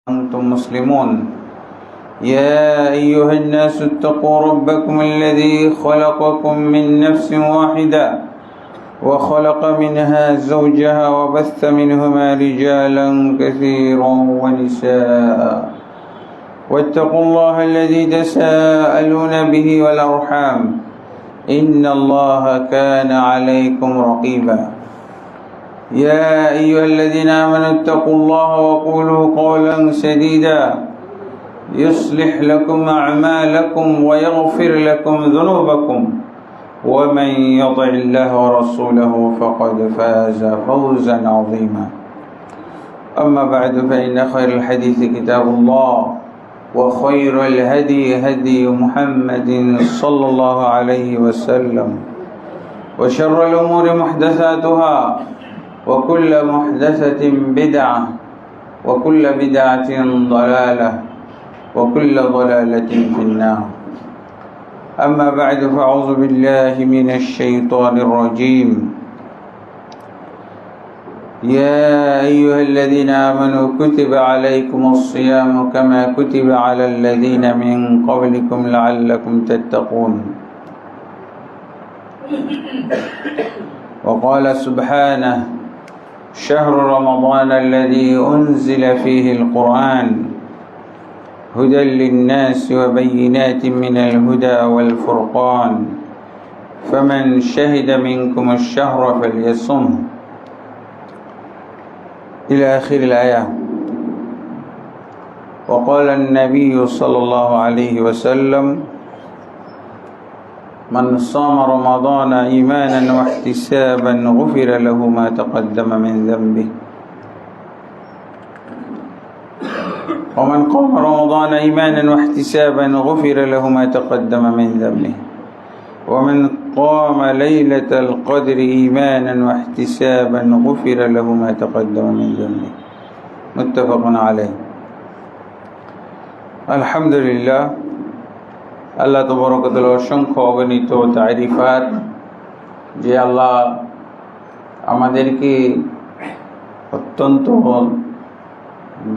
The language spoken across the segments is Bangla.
أنتم مسلمون. يا أيها الناس اتقوا ربكم الذي خلقكم من نفس واحدة وخلق منها زوجها وبث منهما رجالا كثيرا ونساء واتقوا الله الذي تساءلون به والأرحام إن الله كان عليكم رقيبا. يا أيها الذين آمنوا اتقوا الله وقولوا قولا سديدا يصلح لكم أعمالكم ويغفر لكم ذنوبكم ومن يطع الله ورسوله فقد فاز فوزا عظيما. أما بعد فإن خير الحديث كتاب الله وخير الهدي هدي محمد صلى الله عليه وسلم وشر الأمور محدثاتها وكل محدثة بدعة وكل بدعة ضلالة وكل ضلالة في النار. أما بعد فأعوذ بالله من الشيطان الرجيم. يا أيها الذين آمنوا كتب عليكم الصيام كما كتب على الذين من قبلكم لعلكم تتقون. وقال سبحانه شهر رمضان الذي أنزل فيه القرآن هدى للناس وبينات من الهدى والفرقان فمن شهد منكم الشهر فليصمه إلى آخر الآية. وقال النبي صلى الله عليه وسلم من صام رمضان إيمانا واحتسابا غفر له ما تقدم من ذنبه ومن قام رمضان إيمانا واحتسابا غفر له ما تقدم من ذنبه ومن قام ليلة القدر إيمانا واحتسابا غفر له ما تقدم من ذنبه متفق عليه. الحمد لله আল্লাহ তাবারক ওয়া তাআলার অসংখ্য অগণিত তারিফাত যে আল্লাহ আমাদেরকে অত্যন্ত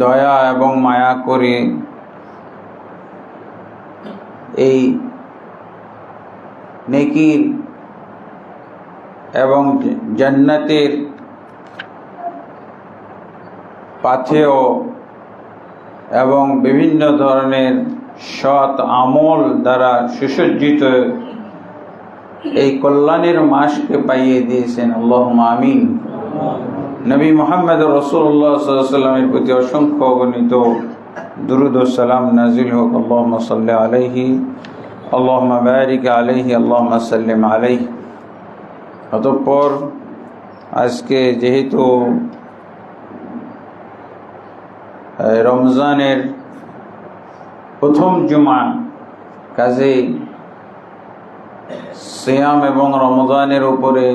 দয়া এবং মায়া করে এই নেকির এবং জান্নাতের পাথেয় এবং বিভিন্ন ধরনের সৎ আমল দ্বারা সুসজ্জিত এই কল্যাণের মাসকে পাইয়ে দিয়েছেন। আল্লাহুম্মা আমিন। নবী মুহাম্মদ রাসূলুল্লাহ সাল্লাল্লাহু আলাইহি ওয়াসাল্লামের প্রতি অসংখ্য অগণিত দুরূদ ও সালাম নাজিল হোক। আল্লাহুম্মা সাল্লি আলাইহি আল্লাহুম্মা বারিক আলাইহি আল্লাহুম্মা সাল্লিম আলাইহি। অতঃপর আজকে যেহেতু রমজানের প্রথম জুমা, কাজেই সিয়াম এবং রমজানের উপরে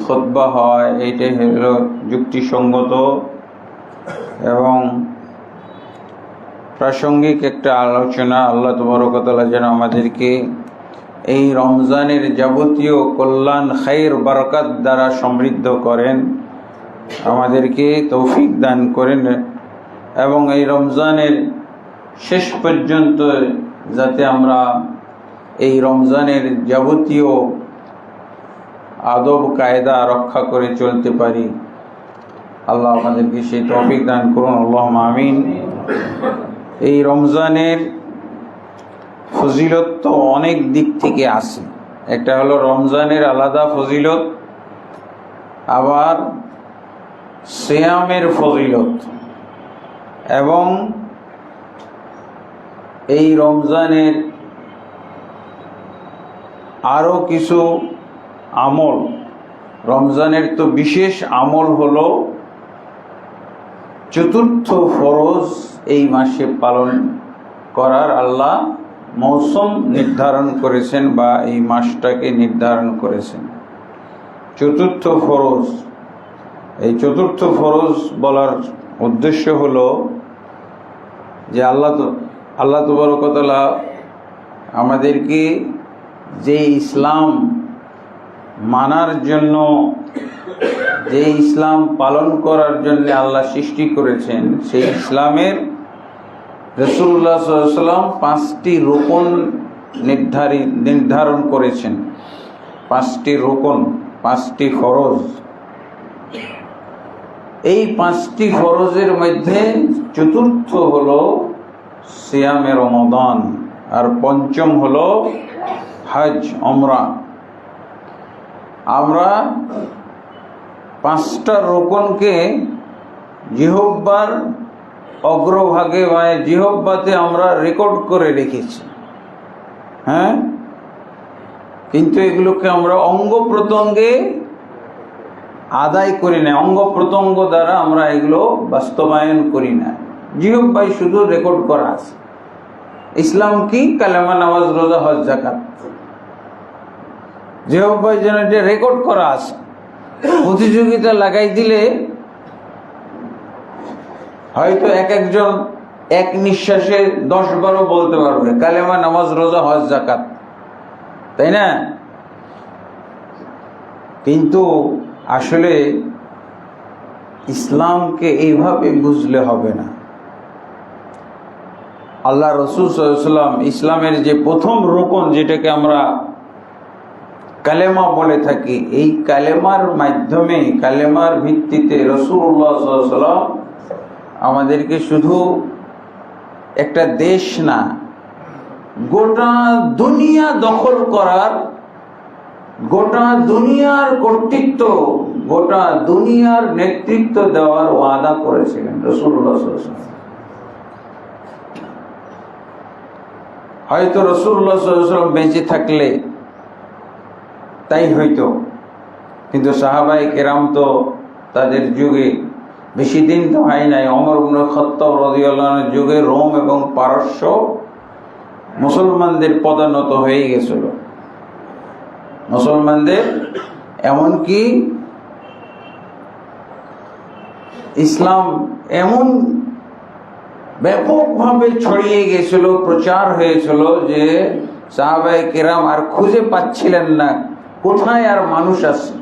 খুতবা হয়, এইটাই হলো যুক্তিসঙ্গত এবং প্রাসঙ্গিক একটা আলোচনা। আল্লাহ তাবারক ওয়া তাআলা যেন আমাদেরকে এই রমজানের যাবতীয় কল্যাণ খাইর বারাকাত দ্বারা সমৃদ্ধ করেন, আমাদেরকে তৌফিক দান করেন এবং এই রমজানের শেষ পর্যন্ত যাতে আমরা এই রমজানের যাবতীয় আদব কায়দা রক্ষা করে চলতে পারি। আল্লাহ আমাদেরকে সেই তৌফিক দান করুন। আল্লাহুম্মা আমিন। এই রমজানের ফজিলত তো অনেক দিক থেকে আসে। একটা হলো রমজানের আলাদা ফজিলত, আবার সিয়ামের ফজিলত, এবং এই রমজানের আরও কিছু আমল। রমজানের তো বিশেষ আমল হলো চতুর্থ ফরজ এই মাসে পালন করার আল্লাহ মৌসুম নির্ধারণ করেছেন বা এই মাসটাকে নির্ধারণ করেছেন। চতুর্থ ফরজ, এই চতুর্থ ফরজ বলার উদ্দেশ্য হলো যে আল্লাহ তাবারক ওয়া তাআলা আমাদেরকে যে ইসলাম মানার জন্য, যে ইসলাম পালন করার জন্য আল্লাহ সৃষ্টি করেছেন, সেই ইসলামের রাসূলুল্লাহ সাল্লাল্লাহু আলাইহি ওয়াসাল্লাম 5টি রুকন নির্ধারণ করেছেন। 5টি রুকন, 5টি ফরজ। এই 5টি ফরজের মধ্যে চতুর্থ হলো সিয়ামে রমাদান, আর পঞ্চম হলো হজ উমরা। আমরা 5টা রুকনকে জিহ্বার অগ্রভাগে বা জিহ্বাতে আমরা রেকর্ড করে রেখেছি, হ্যাঁ, কিন্তু এগুলোকে আমরা অঙ্গ প্রত্যঙ্গে আদায় করি না, অঙ্গ প্রত্যঙ্গ দ্বারা আমরা এগুলো বাস্তবায়ন করি না। জিহ্বায় শুধু রেকর্ড করা আছে। ইসলাম কি? কালেমা, নামাজ, রোজা, হজ, যাকাত। জিহ্বায় যেন এটা রেকর্ড করা আছে। প্রতিযোগিতা লাগাই দিলে হয়তো একজন এক নিঃশ্বাসে 10-12 বলতে পারবে কালেমা, নামাজ, রোজা, হজ, যাকাত, তাই না? কিন্তু আসলে ইসলামকে এইভাবে বুঝলে হবে না। আল্লাহ রাসূল সাল্লাল্লাহু আলাইহি ওয়াসাল্লাম ইসলামের যে প্রথম রুকন, যেটাকে আমরা কালেমা বলে থাকি, এই কালেমার মাধ্যমে, কালেমার ভিত্তিতে রাসূলুল্লাহ সাল্লাল্লাহু আলাইহি ওয়াসাল্লাম আমাদেরকে শুধু একটা দেশ না, গোটা দুনিয়া দখল করার, গোটা দুনিয়ার কর্তৃত্ব, গোটা দুনিয়ার নেতৃত্ব দেওয়ার ওয়াদা করেছিলেন রাসূলুল্লাহ সাল্লাল্লাহু আলাইহি ওয়াসাল্লাম। হয়তো রাসূলুল্লাহ সাল্লাল্লাহু আলাইহি ওয়াসাল্লাম বেঁচে থাকলে তাই হইতো, কিন্তু সাহাবায়ে কেরাম তো তাদের যুগে, বেশি দিন তো হয় নাই, ওমর ইবনে খাত্তাব রাদিয়াল্লাহু আনহুর যুগে রোম এবং পারস্য মুসলমানদের পদানত হয়ে গেছিল। মুসলমানদের এমনকি ইসলাম এমন ব্যাপকভাবে ছড়িয়ে গেছিল, প্রচার হয়েছিল যে সাহাবায়ে কেরাম আর খুঁজে পাচ্ছিলেন না কোথায় আর মানুষ আছে,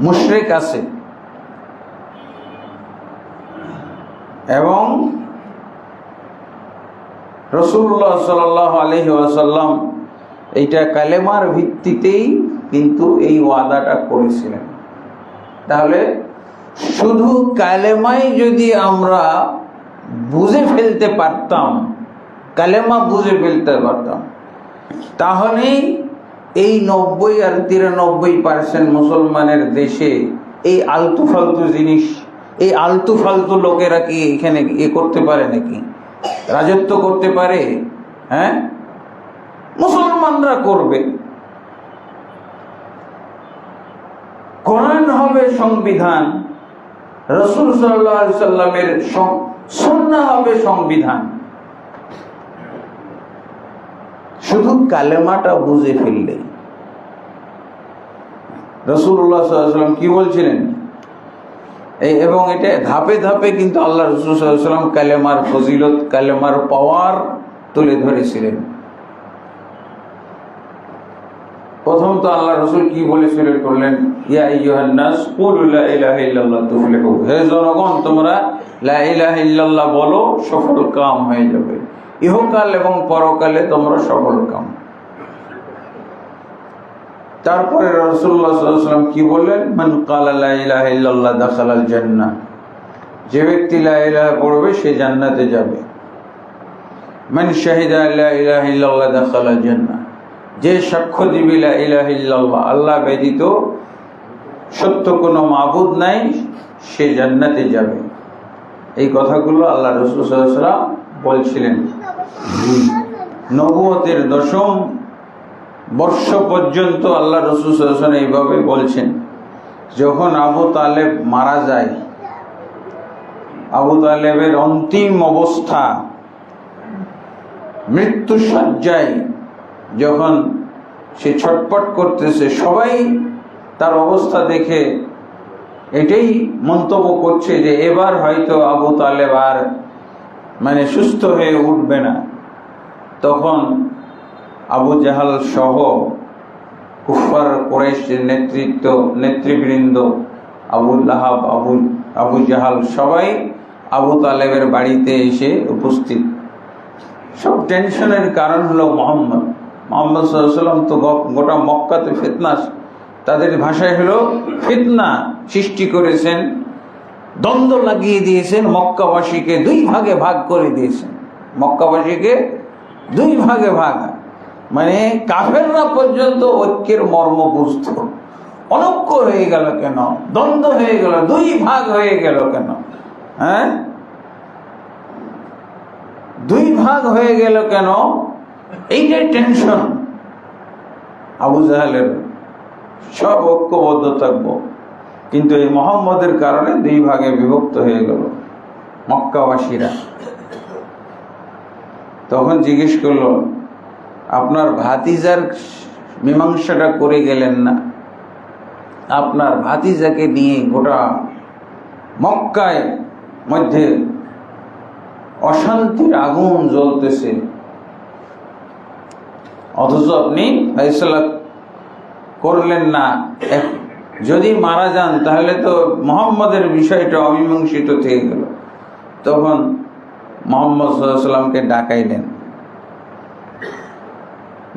মুশরিক আছে। এবং রাসূলুল্লাহ সাল্লাল্লাহু আলাইহি ওয়াসাল্লাম এইটা কালেমার ভিত্তিতেই কিন্তু এই ওয়াদাটা করেছিলেন। তাহলে শুধু কালেমায় যদি আমরা বুঝে ফেলতে পারতাম, কালেমা বুঝে ফেলতে পারতাম, তাহলেই এই 90 আর 93% মুসলমানের দেশে এই আলতু ফালতু জিনিস, এই আলতু ফালতু লোকেরা কি এখানে করতে পারে নাকি? রাজত্ব করতে পারে? হ্যাঁ, মুসলমানরা করবে। কোরআন হবে সংবিধান, রাসূল সাল্লাল্লাহু আলাইহি সাল্লামের সুন্নাহ হবে সংবিধান। শুধু কালেমাটা বুঝে ফেললে। রাসূলুল্লাহ সাল্লাল্লাহু আলাইহি ওয়াসাল্লাম কি বলছিলেন, এবং এটা ধাপে ধাপে কিন্তু আল্লাহ রাসূল সাল্লাল্লাহু আলাইহি ওয়াসাল্লাম কালেমার ফজিলত, কালেমার পাওয়ার তুলে ধরেছিলেন। প্রথম তো আল্লাহ রাসূল কি বলে শুরু করলেন, ইয়া আইয়ুহান নাস কুলু লা ইলাহা ইল্লাল্লাহ তুফলিহু, হে জনগণ তোমরা লা ইলাহা ইল্লাল্লাহ বলো, সফল কাম হয়ে যাবে, ইহকাল এবং পরকালে তোমরা সফল কাম। তারপরে রাসূলুল্লাহ সাল্লাল্লাহু আলাইহি ওয়াসাল্লাম কি বললেন, মান ক্বালা লা ইলাহা ইল্লাল্লাহ দাখালাল জান্নাহ, যে ব্যক্তি লা ইলাহা পড়বে সে জান্নাতে যাবে। মান শাহিদা লা ইলাহা ইল্লাল্লাহ দাখালাল জান্নাহ, যে সাক্ষ্য দিবে লা ইলাহা ইল্লাল্লাহ, আল্লাহ ব্যতীত সত্য কোনো মাবুদ নাই, সে জান্নাতে যাবে। এই কথাগুলো আল্লাহ রাসূল সাল্লাল্লাহু আলাইহি ওয়াসাল্লাম বলছিলেন। নবুয়তের 10ম বর্ষ পর্যন্ত আল্লাহ রাসূল সাল্লাল্লাহু আলাইহি ওয়াসাল্লাম এইভাবে বলছেন। যখন আবু তালেব মারা যায়, আবু তালেবের অন্তিম অবস্থা, মৃত্যু শয্যায় যখন সে ছটপট করতেছে, সবাই তার অবস্থা দেখে এটাই মন্তব্য করছে যে এবার হয়তো আবু তালেব আর সুস্থ হয়ে উঠবে না। তখন আবু জাহাল সহ কুফার কুরাইশের নেতৃবৃন্দ, আবু লাহাব, আবু জাহাল সবাই আবু তালেবের বাড়িতে এসে উপস্থিত। সব টেনশনের কারণ হলো মোহাম্মদ সাল্লাল্লাহু আলাইহি ওয়াসাল্লাম তো গোটা মক্কাতে ফিতনা, তাদের ভাষায় হলো ফিতনা সৃষ্টি করেছেন, দ্বন্দ্ব লাগিয়ে দিয়েছেন, মক্কাবাসীকে দুই ভাগে ভাগ করে দিয়েছেন। মক্কাবাসীকে দুই ভাগে ভাগ, মানে কাফেররা পর্যন্ত ঐক্যের মর্ম বুঝত। অনৈক্য হয়ে গেল কেন? দ্বন্দ্ব হয়ে গেল, দুই ভাগ হয়ে গেল কেন? হ্যাঁ, দুই ভাগ হয়ে গেল কেন? এইটাই টেনশন আবু জাহেলের। সব ঐক্যবদ্ধ থাকবো, কিন্তু এই মুহাম্মদের কারণে দুই ভাগে বিভক্ত হয়ে গেল মক্কাবাসীরা। তখন জিজ্ঞেস করলো, আপনার ভাতিজার মীমাংসাটা করে গেলেন না? আপনার ভাতিজাকে নিয়ে গোটা মক্কায় মধ্যে অশান্তির আগুন জ্বলতেছে, অথচ আপনি ফয়সালা করলেন না। যদি মারা যান তাহলে তো মুহাম্মদের বিষয়টা অমীমাংসিত থেকে গেল। তখন মুহাম্মদ সাল্লাল্লাহু আলাইহি ওয়াসাল্লামকে ডাকাইলেন,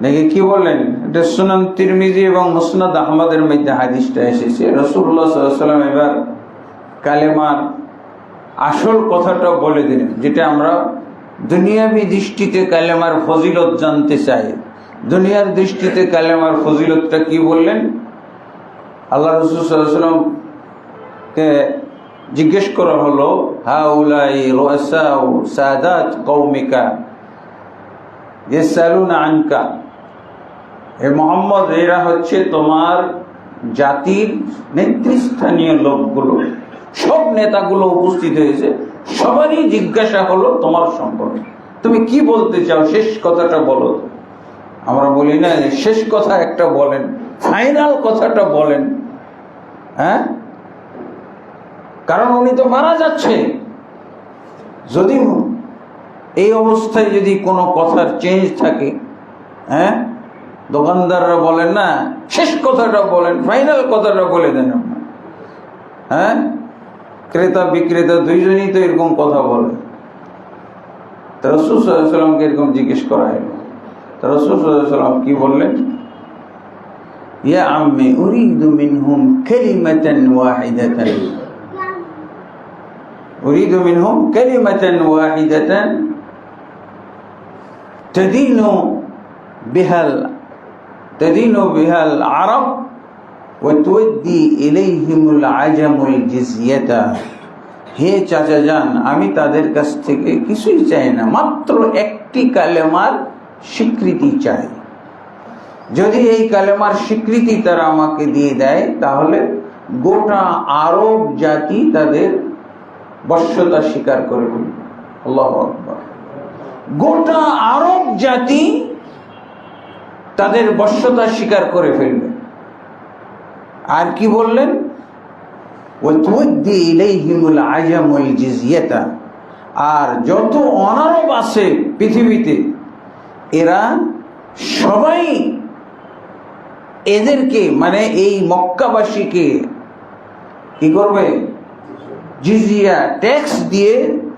দেখে কি বললেন? এটা সুনান তিরমিজি এবং মুসনাদ আহমদের মধ্যে হাদিসটা এসেছে। রাসূলুল্লাহ সাল্লাল্লাহু আলাইহি ওয়াসাল্লাম এবার কালেমার আসল কথাটা বলে দিলেন, যেটা আমরা দুনিয়াবি দৃষ্টিতে কালেমার ফজিলত জানতে চাই। দুনিয়ার দৃষ্টিতে কালেমার ফজিলতটা কি বললেন? আল্লাহ রাসূল সাল্লাল্লাহু আলাইহি ওয়াসাল্লামকে জিজ্ঞেস করা হলো, হাউলাই রুআসাউ সাদাত কওমিকা ইয়াসালুনা আনকা, হে মুহাম্মদ, এরা হচ্ছে তোমার জাতির নেতৃস্থানীয় লোকগুলো, সব নেতাগুলো উপস্থিত হয়েছে, সবারই জিজ্ঞাসা হলো তোমার সম্পর্কে, তুমি কি বলতে চাও, শেষ কথাটা বলো। আমরা বলি না শেষ কথা একটা বলেন, ফাইনাল কথাটা বলেন। হ্যাঁ, কারণ উনি তো মারা যাচ্ছে। যদি এই অবস্থায় যদি কোনো কথার চেঞ্জ থাকে, হ্যাঁ, দোকানদাররা বলেন না শেষ কথাটা বলেন, ফাইনাল কথাটা বলে দেন। হ্যাঁ, ক্রেতা বিক্রেতা দুইজনই তো এরকম কথা বলে। তো রাসূল সাল্লাল্লাহু আলাইহি ওয়াসাল্লামকে এরকম জিজ্ঞেস করা হলো। তো রাসূল সাল্লাল্লাহু আলাইহি ওয়াসাল্লাম কি বললেন? ইয়া আম্মি উরিদু মিনহুম কালিমাতান ওয়াহিদাতান, উরিদু মিনহুম কালিমাতান ওয়াহিদাতান تدين بها العرب وتودي إليهم العجم الجزية। হে চাচা যান, আমি তাদের কাছ থেকে কিছুই চাই না, মাত্র একটি কালেমার স্বীকৃতি চাই। যদি এই কালেমার স্বীকৃতি তারা আমাকে দিয়ে দেয়, তাহলে গোটা আরব জাতি তাদের বশ্যতা স্বীকার করে ফেলবে। আল্লাহু আকবার। গোটা আরব জাতি তাদের বশ্যতা স্বীকার করে ফেলবে। আর কি বললেন? ওয়াতুদ্দি ইলাইহিমুল আজামুল জিজিয়াতা, আর যত অনারব আছে পৃথিবীতে, এরা সবাই এদেরকে, মানে এই মক্কাবাসীকে কি করবে? জিজিয়া, ট্যাক্স দিয়ে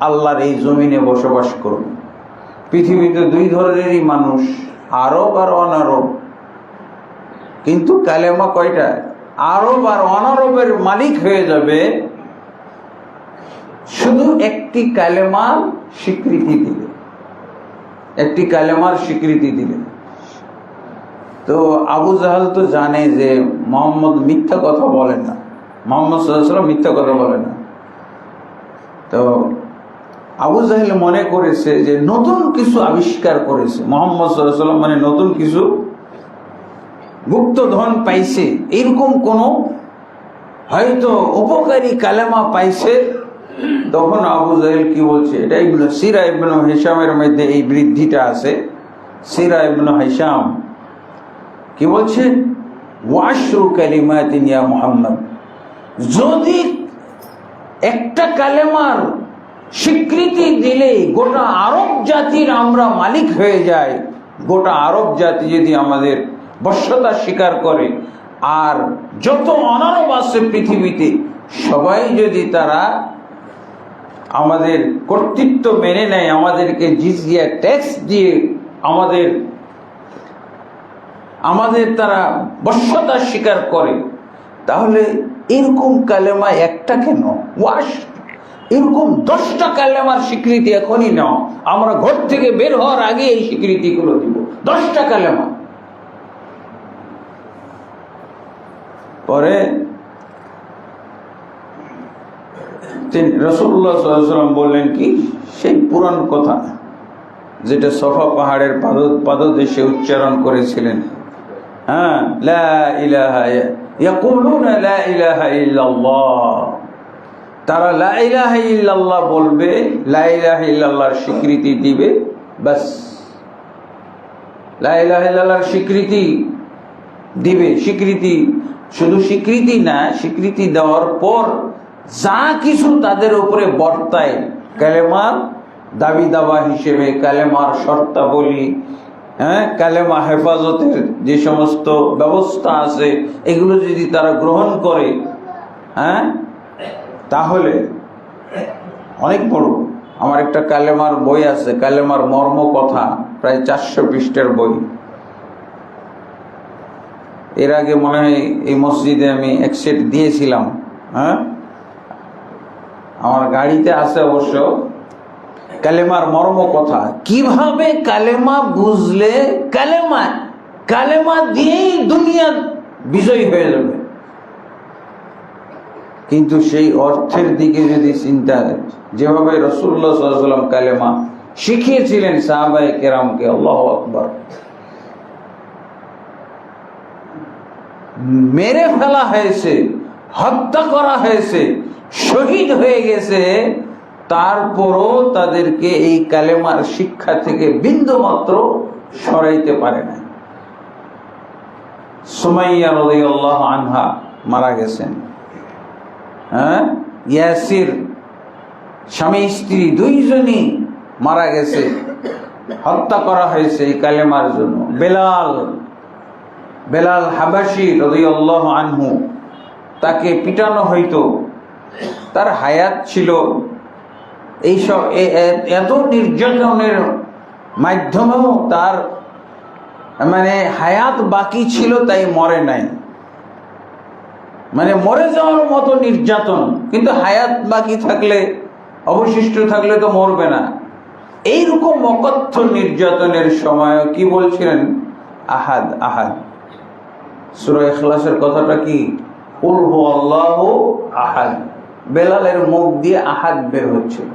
আল্লাহর এই জমিনে বসবাস করবে। পৃথিবীতে দুই ধরনেরই মানুষ, আরব আর অনারব। কিন্তু কালেমা কয়টা? আরব আর অনারবের মালিক হয়ে যাবে শুধু একটি কালেমার স্বীকৃতি দিলে, একটি কালেমার স্বীকৃতি দিলে। তো আবু জাহাল তো জানে যে মুহাম্মদ মিথ্যা কথা বলে না, মুহাম্মদ সাল্লাল্লাহু আলাইহি ওয়াসাল্লাম মিথ্যা কথা বলে না। তো আবু জাহেল মনে করেছে যে নতুন কিছু আবিষ্কার করেছে মুহাম্মদ সাল্লাল্লাহু আলাইহি ওয়াসাল্লাম, মানে নতুন কিছু গুপ্তধন পাইছে, এরকম কোন হয়তো উপকারী কালেমা পাইছে। তখন আবু জাহেল কি বলছে, এটা ইবনে সিরা ইবনে হিশামের মধ্যে এই বৃদ্ধিটা আছে। সিরা ইবনে হিশাম কি বলছে? ওয়াশরু কালিমাতিন ইয়া মুহাম্মদ, যদি একটা কালেমার স্বীকৃতি দিলে গোটা আরব জাতির আমরা মালিক হয়ে যাই, গোটা আরব জাতি যদি আমাদের বশ্যতা স্বীকার করে, আর যত অনারব আছে পৃথিবীতে সবাই যদি তারা আমাদের কর্তৃত্ব মেনে নেয়, আমাদেরকে জিজিয়া ট্যাক্স দিয়ে আমাদের তারা বশ্যতা স্বীকার করে, তাহলে এরকম কালেমা একটা কেন? এরকম 10টা কালেমার স্বীকৃতি এখনই নাও, আমরা ঘর থেকে বের হওয়ার আগে এই স্বীকৃতিগুলো দিব। 10টা কালেমা। পরে রাসূলুল্লাহ সাল্লাল্লাহু আলাইহি ওয়াসাল্লাম বললেন কি, সেই পুরান কথা যেটা সফা পাহাড়ের পাদদেশে উচ্চারণ করেছিলেন, হ্যাঁ, লা ইলাহা ইয়াকুলুনা লা ইলাহা ইল্লাল্লাহ, তারা লা ইলাহা ইল্লাল্লাহ বলবে, লা ইলাহা ইল্লাল্লাহর স্বীকৃতি দিবে, বাস। লা ইলাহা ইল্লাল্লাহর স্বীকৃতি দিবে, স্বীকৃতি, শুধু স্বীকৃতি না, স্বীকৃতি দেওয়ার পর যা কিছু তাদের উপরে বর্তায় কালেমার দাবি দাবা হিসেবে, কালেমার শর্তাবলী, হ্যাঁ, কালেমা হেফাজতের যে সমস্ত ব্যবস্থা আছে, এগুলো যদি তারা গ্রহণ করে, হ্যাঁ, তাহলে অনেক বড়। আমার একটা কালেমার বই আছে, কালেমার মর্ম কথা, প্রায় 400 পৃষ্ঠার বই। এর আগে মনে হয় এই মসজিদে আমি এক সেট দিয়েছিলাম, হ্যাঁ, আমার গাড়িতে আছে অবশ্য। কালেমার মর্ম কথা, কিভাবে কালেমা বুঝলে কালেমা দিয়েই দুনিয়া বিজয়ী হয়ে যাবে, কিন্তু সেই অর্থের দিকে যদি চিন্তা, যেভাবে রাসূলুল্লাহ সাল্লাল্লাহু আলাইহি ওয়াসাল্লাম কালেমা শিখিয়েছিলেন সাহাবায়ে কেরামকে, আল্লাহু আকবার, মেরে ফেলা হয়েছে, হত্যা করা হয়েছে, শহীদ হয়ে গেছে, তারপরও তাদেরকে এই কালেমার শিক্ষা থেকে বিন্দু মাত্র সরাইতে পারে না। সুমাইয়া রাদিয়াল্লাহু আনহা মারা গেছেন, হ্যাঁ, ইয়াসির, স্বামী স্ত্রী দুইজনই মারা গেছে, হত্যা করা হয়েছে এই কালেমার জন্য। বেলাল হাবাসি রাদিয়াল্লাহু আনহু, তাকে পিটানো হইতো, তার হায়াত ছিল। এইসব এত নির্যাতনের মাধ্যমেও তার হায়াত বাকি ছিল, তাই মরে নাই। মরে যাওয়ার মতো নির্যাতন, কিন্তু হায়াত বাকি থাকলে, অবশিষ্ট থাকলে তো মরবে না। এইরকম অকথ্য নির্যাতনের সময় কি বলছিলেন? আহাদ আহাদ। সূরা ইখলাসের কথাটা কি? কুল হুয়াল্লাহু আহাদ। বেলালের মুখ দিয়ে আহাদ বের হচ্ছিল।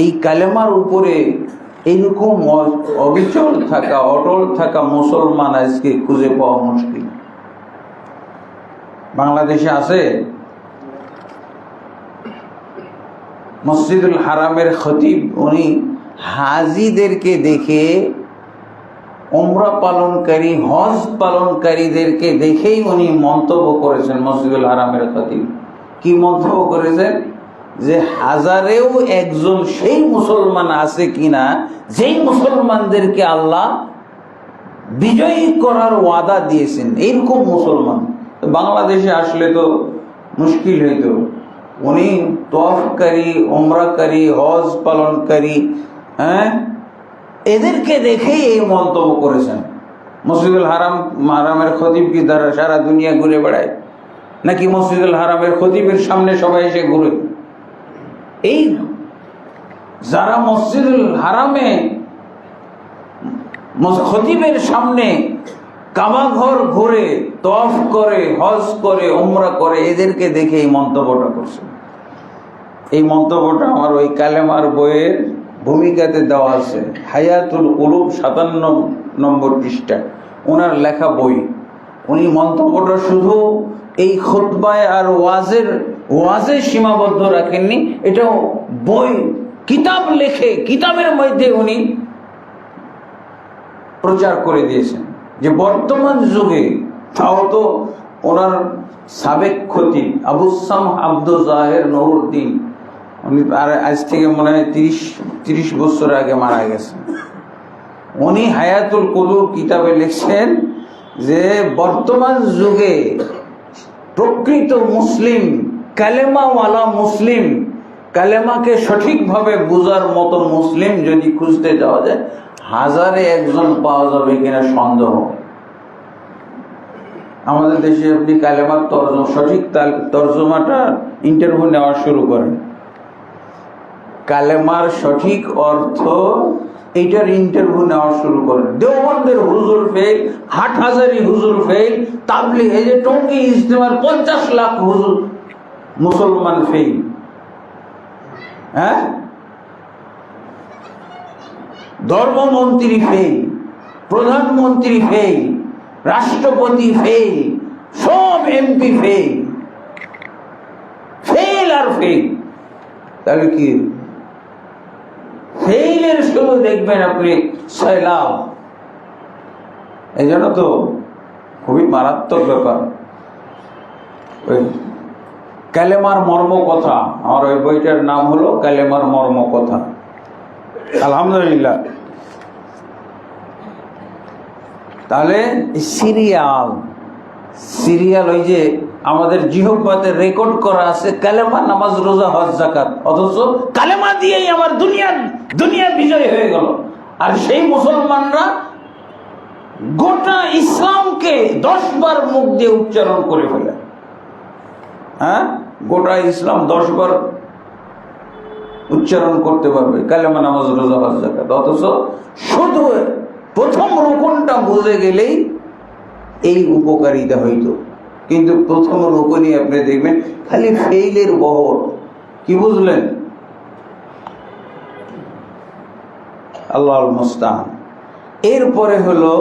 এই কালেমার উপরে এইরকম অবিচল থাকা, অটল থাকা মুসলমান আজকে খুঁজে পাওয়া মুশকিল। বাংলাদেশে আছে। মসজিদুল হারামের খতিব, উনি হাজিদেরকে দেখে, উমরা পালনকারী, হজ পালনকারীদেরকে দেখেই উনি মন্তব্য করেছেন। মসজিদুল হারামের খতিব কি মন্তব্য করেছেন? যে হাজারেও একজন সেই মুসলমান আছে কিনা যেই মুসলমানদেরকে আল্লাহ বিজয়ী করার ওয়াদা দিয়েছেন, এইরকম মুসলমান বাংলাদেশে আসলে তো মুশকিল হইত। উনি তওয়াফকারী, উমরাকারী, হজ পালনকারী, হ্যাঁ, এদেরকে দেখেই এই মন্তব্য করেছেন। মসজিদুল হারামের খতিব কি তারা সারা দুনিয়া ঘুরে বেড়ায়, নাকি মসজিদুল হারামের খতিবের সামনে সবাই এসে ঘুরে? এই যারা মসজিদুল হারামে খতিবের সামনে কাবা ঘর ঘুরে, তওয়াফ করে, হজ করে, উমরা করে, এদেরকে দেখে এই মন্তব্যটা করছে। এই মন্তব্যটা আমার ওই কালেমার বইয়ের ভূমিকাতে দেওয়া আছে, হায়াতুল কুলুব 57 নম্বর পৃষ্ঠা, ওনার লেখা বই। উনি মন্তব্যটা শুধু এই খুতবায় আর ওয়াজে সীমাবদ্ধ রাখেননি, এটাও বই, কিতাব লেখে, কিতাবের মধ্যে উনি প্রচার করে দিয়েছেন যে বর্তমান যুগে, তাও তো ওনার সাবেক খতিব আবু সামহ আব্দুল জাহের নুরউদ্দিন, উনি আজ থেকে মনে হয় 30 বছর আগে মারা গেছেন। উনি হায়াতুল কুলুব কিতাবে লিখছেন যে বর্তমান যুগে প্রকৃত মুসলিম, কালেমাওয়ালা মুসলিম কালেমাকে সঠিকভাবে বুঝার মতো মুসলিম যদি খুঁজতে যাওয়া যায়, হাজারে একজন পাওয়া যাবে কিনা সন্দেহ। আমাদের দেশে আপনি কালেমার সঠিক তর্জমাটা ইন্টারভিউ নেওয়া শুরু করেন, কালেমার সঠিক অর্থ এইটার ইন্টারভিউ নেওয়া শুরু করেন। দেওবন্দের হুজুর ফেল, হাটহাজারি হুজুর ফেল, তাবলিগ এই যে টঙ্গী ইজতেমার 50 লাখ হুজুর মুসলমান ফেল। হ্যাঁ, ধর্মমন্ত্রী ফেল, প্রধানমন্ত্রী ফেল, রাষ্ট্রপতি ফেল, সব এমপি ফেল, ফেল আর ফেল। তাহলে কি ফেইলের শুরু দেখবেন আপনি সয়লাভ। এই জন্য তো খুবই মারাত্মক ব্যাপার। ওই কালেমার মর্ম কথা, আমার ওই বইটার নাম হলো কালেমার মর্ম কথা। আলহামদুলিল্লাহ। তাহলে সিরিয়াল ওই যে আমাদের জিহ্বাতে রেকর্ড করা আছে কালেমা, নামাজ, রোজা, হজ, যাকাত, অথচ কালেমা দিয়েই আমার দুনিয়া বিজয় হয়ে গেল। আর সেই মুসলমানরা গোটা ইসলামকে 10 বার মুখ দিয়ে উচ্চারণ করে ফেলে। হ্যাঁ, গোটা ইসলাম 10 বার উচ্চারণ করতে পারবে, কালেমা, নামাজ, রোজা, হজ, যাকাত। অথচ শুধু প্রথম রুকুনটা বুঝে গেলেই এই উপকারিতা হইতো। কিন্তু প্রথম রুকুনই আপনি দেখবেন খালি ফেইলের বহর। কি বুঝলেন? আল্লাহুল মুস্তাআন। এরপরে হলো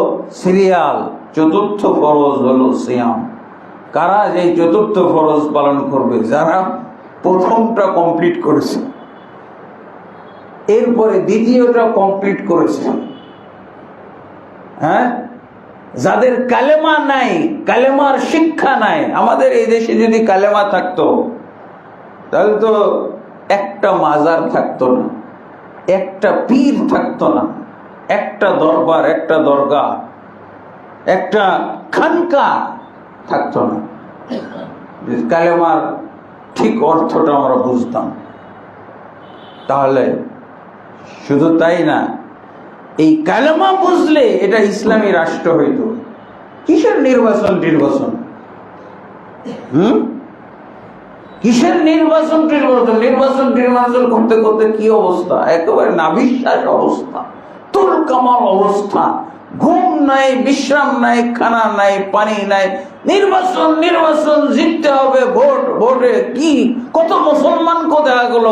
সিরিয়াল, চতুর্থ ফরজ হলো সিয়াম। কারা যে চতুর্থ ফরজ পালন করবে? যারা প্রথমটা কমপ্লিট করেছে, এরপরে দ্বিতীয়টা কমপ্লিট করেছে। হ্যাঁ, যাদের কালেমা নাই, কালেমার শিক্ষা নাই। আমাদের এই দেশে যদি কালেমা থাকতো তাহলে তো একটা মাজার থাকতো না, একটা পীর থাকতো না, একটা দরবার, একটা দরগা, একটা খানকা থাকতো না। কালেমার ঠিক অর্থটা আমরা বুঝতাম। তাহলে শুধু তাই না, এই কালেমা বুঝলে এটা ইসলামী রাষ্ট্র হইত। কিসের নির্বাচন কিসের নির্বাচন করতে করতে কি অবস্থা, একেবারে নাভিশ্বাস অবস্থা, তুল কামাল অবস্থা। ঘুম নাই, বিশ্রাম নাই, খানা নাই, পানি নাই, নির্বাচন জিততে হবে। ভোটে কি কত মুসলমান দেখা গেল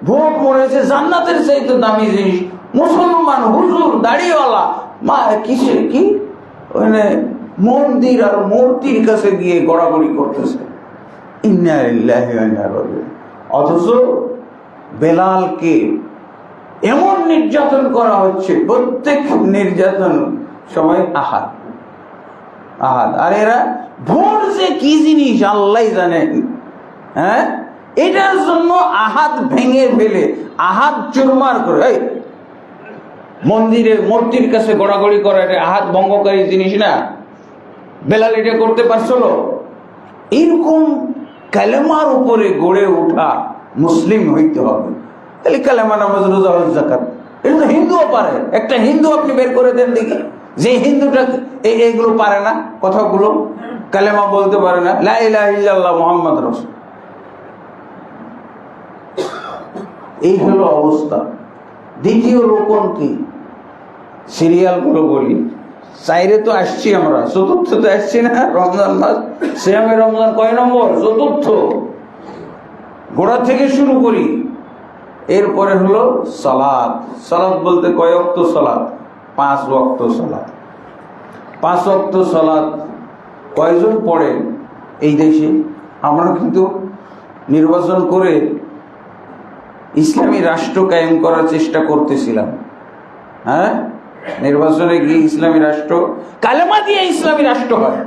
ভোট মরেছে জান্নাতের চাইতে দামি জিনিস। মুসলমান হুজুর দাড়িওয়ালা মা কিসের কি ওখানে মন্দির আর মূর্তির কাছে গিয়ে গড়াগড়ি করতেছে। ইন্না লিল্লাহি ওয়া ইন্না ইলাইহি রাজিউন। অথচ বেলালকে এমন নির্যাতন করা হচ্ছে, প্রত্যেক নির্যাতন সময় আহাদ। আর এরা ভোট যে কি জিনিস আল্লাহ জানে। হ্যাঁ, এটার জন্য আহাদ ভেঙে ফেলে, আহাদ চুরমার করে। মন্দিরে মূর্তির কাছে গড়াগড়ি করা এটা আহাদ ভঙ্গকারী জিনিস না? বেলাল এটা করতে পারছিল? এরকম কালেমার উপরে গড়ে ওঠা মুসলিম হইতে হবে। তাহলে কালেমা, নামাজ, রোজা, হজ, যাকাত এটা তো হিন্দুও পারে। একটা হিন্দু আপনি বের করে দেন দেখি, যে হিন্দুটা এইগুলো পারে না, কথাগুলো কালেমা বলতে পারে না, লা ইলাহা ইল্লাল্লাহ মুহাম্মদ রাসূল। এই হলো অবস্থা। দ্বিতীয় রোকন কি? সিরিয়াল গুলো বলি। 4 তো আসছি আমরা, চতুর্থ তো আসছি না। রমজান মাস, সিয়ামে রমজান কয় নম্বর? চতুর্থ। গোড়া থেকে শুরু করি। এরপরে হলো সালাত। সালাত বলতে কয় ওয়াক্ত সালাত? 5 ওয়াক্ত সালাত। 5 ওয়াক্ত সালাত কয়জন পড়ে এই দেশে? আমরা কিন্তু নির্বাচন করে ইসলামী রাষ্ট্র কায়েম করার চেষ্টা করতেছিলাম। হ্যাঁ, নির্বাচনে গিয়ে ইসলামী রাষ্ট্র, কালেমা দিয়ে ইসলামী রাষ্ট্র হয়,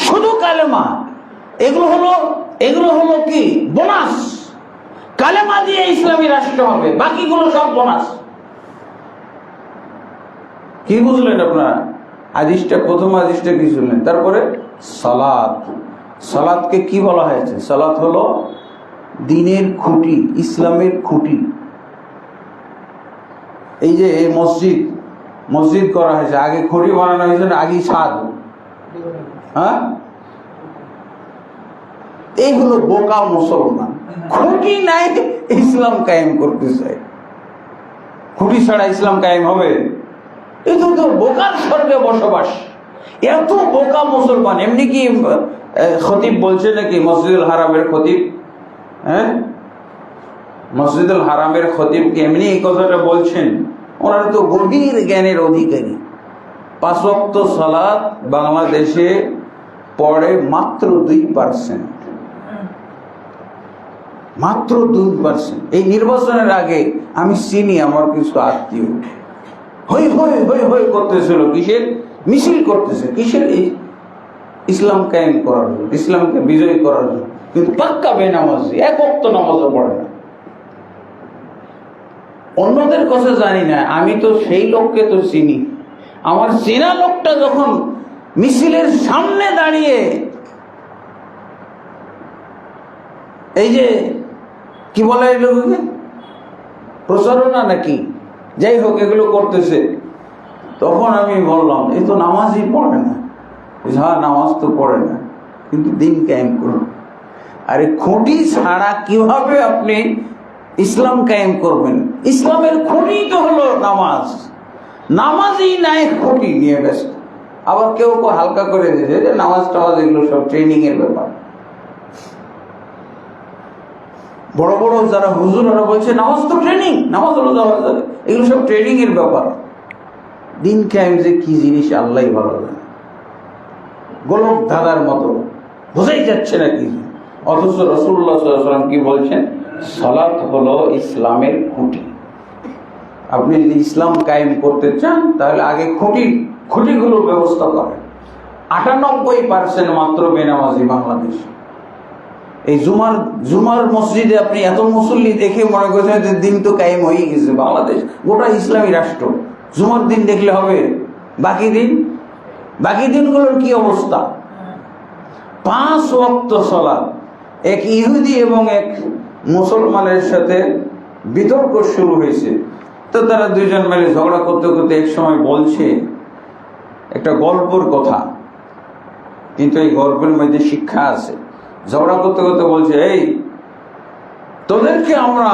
শুধু কালেমা। এগুলো হলো কি বোনাস। কালেমা দিয়ে ইসলামী রাষ্ট্র হবে, বাকিগুলো সব বোনাস। কি বুঝলেন আপনারা? প্রথম হাদিসটা কি শুনলেন? তারপরে সালাত। সালাতকে কি বলা হয়েছে? সালাত হলো দিনের খুঁটি, ইসলামের খুঁটি। এই যে এই মসজিদ করা হয়েছে, আগে খুঁটি বানানো হয়েছে না, আগে ছাদ। হ্যাঁ, এই হলো বোকা মুসলমান। খুঁটি নাই, ইসলাম কায়েম করতে চায়। খুঁটি ছাড়া ইসলাম কায়েম হবে? এই তো বোকার স্বর্গে বসবাস। এত বোকা মুসলমান। এমনি কি খতিব বলছে নাকি, মসজিদুল হারামের খতিব? হ্যাঁ, মসজিদুল হারামের খতিব কি এমনি এই কথাটা বলছেন? ওনারা তো গভীর জ্ঞানের অধিকারী। 5 ওয়াক্ত সালাত বাংলাদেশে পড়ে মাত্র 2%, মাত্র 2%। এই নির্বাচনের আগে আমি চিনি আমার কিছু আত্মীয় হই হই হই হই করতেছিল, কিসের মিছিল করতেছে, কিসের ইসলাম কায়েম করার জন্য, ইসলামকে বিজয় করার জন্য। কিন্তু পাক্কা বেনামাজি, 1 ওয়াক্ত নামাজও পড়ে না। অন্যদের কথা জানি না, আমি তো সেই লোককে তো চিনি। আমার চেনা লোকটা যখন মিছিলের সামনে দাঁড়িয়ে এই যে কি বলে এগুলোকে প্রচারণা নাকি যাই হোক এগুলো করতেছে, তখন আমি বললাম এই তো নামাজই পড়ে না। হ্যাঁ, নামাজ তো পড়ে না, কিন্তু দিন কায়েম করুন। আরে খুঁটি ছাড়া কিভাবে আপনি ইসলাম কায়েম করবেন? ইসলামের খুঁটি তো হলো নামাজ। নামাজই নাই, খুঁটি নিয়ে ব্যস্ত। আবার কেউ হালকা করে দিয়েছে যে নামাজ টামাজ এগুলো সব ট্রেনিং এর ব্যাপার। বড় বড় যারা হুজুর ওরা বলছে নামাজ তো ট্রেনিং, নামাজ হলো এগুলো সব ট্রেনিং এর ব্যাপার। দিন কায়েম যে কি জিনিস আল্লাহ ভালো জানে। গোলক ধাঁধার মতো বোঝাই যাচ্ছে না কি। অথচ রাসূলুল্লাহ সাল্লাল্লাহু আলাইহি ওয়াসাল্লাম কি বলছেন? সালাত হলো ইসলামের খুঁটি। আপনি যদি ইসলাম কায়েম করতে চান তাহলে আগে খুঁটিগুলোর ব্যবস্থা করেন। 98% মাত্র বেনামাজি বাংলাদেশে। এই জুমার মসজিদে আপনি এত মুসল্লি দেখে মনে করছেন যে দিন তো কায়েম হয়ে গেছে। বাংলাদেশ গোটা ইসলামী রাষ্ট্র, জুমার দিন দেখলে হবে? বাকি দিনগুলোর কি অবস্থা? 5 ওয়াক্ত সালাত। এক ইহুদি এবং এক মুসলমানের সাথে বিতর্ক শুরু হয়েছে। তো তারা দুইজন মিলে ঝগড়া করতে করতে এক সময় বলছে একটা গল্পের কথা, কিন্তু এই গল্পের মধ্যে শিক্ষা আছে। ঝগড়া করতে করতে বলছে, এই তোদেরকে আমরা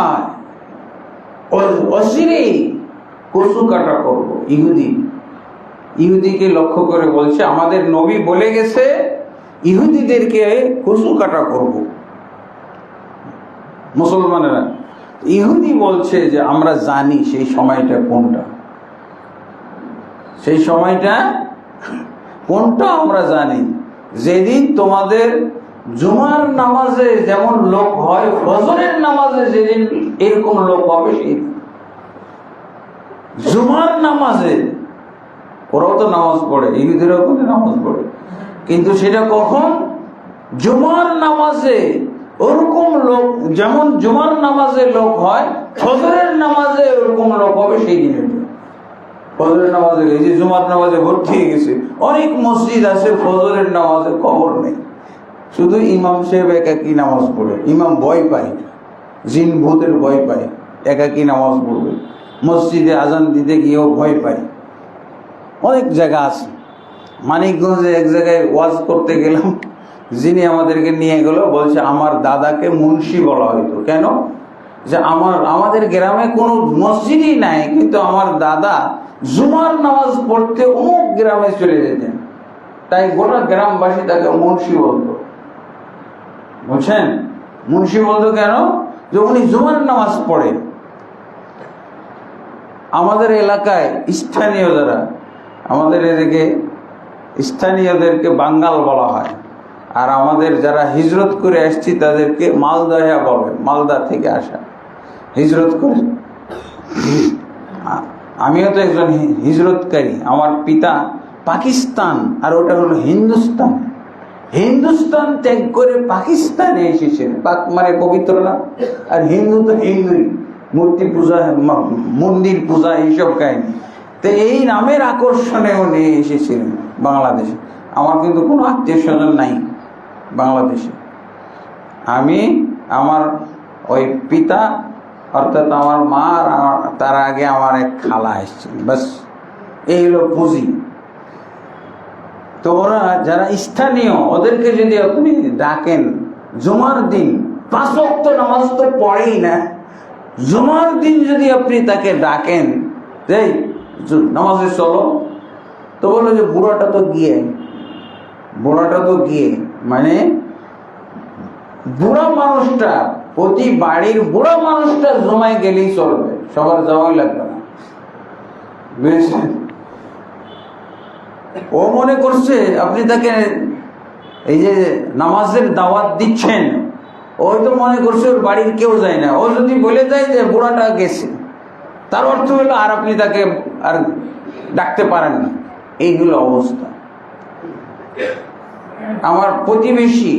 অচিরেই কচু কাটা করবো। ইহুদিকে লক্ষ্য করে বলছে, আমাদের নবী বলে গেছে ইহুদিদেরকে কচু কাটা করব। মুসলমানেরা, ইহুদি বলছে যে আমরা জানি সেই সময়টা কোনটা, সেই সময়টা কোনটা আমরা জানি। যেদিন তোমাদের জুমার নামাজে যেমন লোক হয়, ফজরের নামাজে যেদিন এরকম লোক হবে, সেই জুমার নামাজে ওরাও তো নামাজ পড়ে, ইহুদিরাও কিন্তু নামাজ পড়ে, কিন্তু সেটা কখন? জুমার নামাজে ওরকম লোক যেমন জুমার নামাজে লোক হয়, ফজরের নামাজে ওরকম লোক হবে সেই দিনের। ফজরের নামাজে, এই যে জুমার নামাজে ভর্তি হয়ে গেছে, অনেক মসজিদ আছে ফজরের নামাজে খবর নেই, শুধু ইমাম সাহেব একাকি নামাজ পড়ে। ইমাম ভয় পায়, জিন ভূতের ভয় পায়, একাকি নামাজ পড়বে। মসজিদে আজান দিতে গিয়েও ভয় পায়। অনেক জায়গা আছে। মানিকগঞ্জে এক জায়গায় ওয়াজ করতে গেলাম, যিনি আমাদেরকে নিয়ে গেল বলছে আমার দাদাকে মুন্সি বলা হইতো। কেন? যে আমাদের গ্রামে কোনো মসজিদই নাই, কিন্তু আমার দাদা জুমার নামাজ পড়তে অমুক গ্রামে চলে যেতেন, তাই গোটা গ্রামবাসী তাকে মুন্সি বলতো। বুঝছেন? মুন্সি বলতো কেন? যে উনি জুমার নামাজ পড়ে। আমাদের এলাকায় স্থানীয় যারা, আমাদের এদিকে স্থানীয়দেরকে বাঙ্গাল বলা হয়, আর আমাদের যারা হিজরত করে আসছি তাদেরকে মালদায়া বলে, মালদা থেকে আসা হিজরত করে। আমিও তো একজন হিজরতকারী। আমার পিতা পাকিস্তান, আর ওটা হলো হিন্দুস্তান। হিন্দুস্তান ত্যাগ করে পাকিস্তানে এসেছেন। পাক মানে পবিত্র না, আর হিন্দু তো হিন্দুই, মূর্তি পূজা, মন্দির পূজা, এইসব কাহিনী। তো এই নামের আকর্ষণে উনি এসেছিলেন বাংলাদেশে। আমার কিন্তু কোনো আত্মীয় স্বজন নাই বাংলাদেশে। আমি আমার ওই পিতা অর্থাৎ আমার মা আর তার আগে আমার এক খালা এসেছিল, বাস এই হলো পুঁজি। তো ওরা যারা স্থানীয় ওদেরকে যদি আপনি ডাকেন জুমার দিন, 5 ওয়াক্ত নামাজ তো পড়েই না, জুমার দিন যদি আপনি তাকে ডাকেন এই নামাজে চলো, তো বললো যে বুড়াটা তো গিয়ে মানে বুড়া মানুষটা, প্রতি বাড়ির বুড়া মানুষটা জমায় গেলেই চলবে, সবার যাওয়াই লাগবে না, বুঝেছেন? ও মনে করছে আপনি তাকে এই যে নামাজের দাওয়াত দিচ্ছেন, ওই তো মনে করছে ওর বাড়ির কেউ যায় না। ও যদি বলে যায় যে বুড়াটা গেছে, তার অর্থ হলো আর আপনি তাকে আর ডাকতে পারেন না। এইগুলো অবস্থা। আমার প্রতিবেশী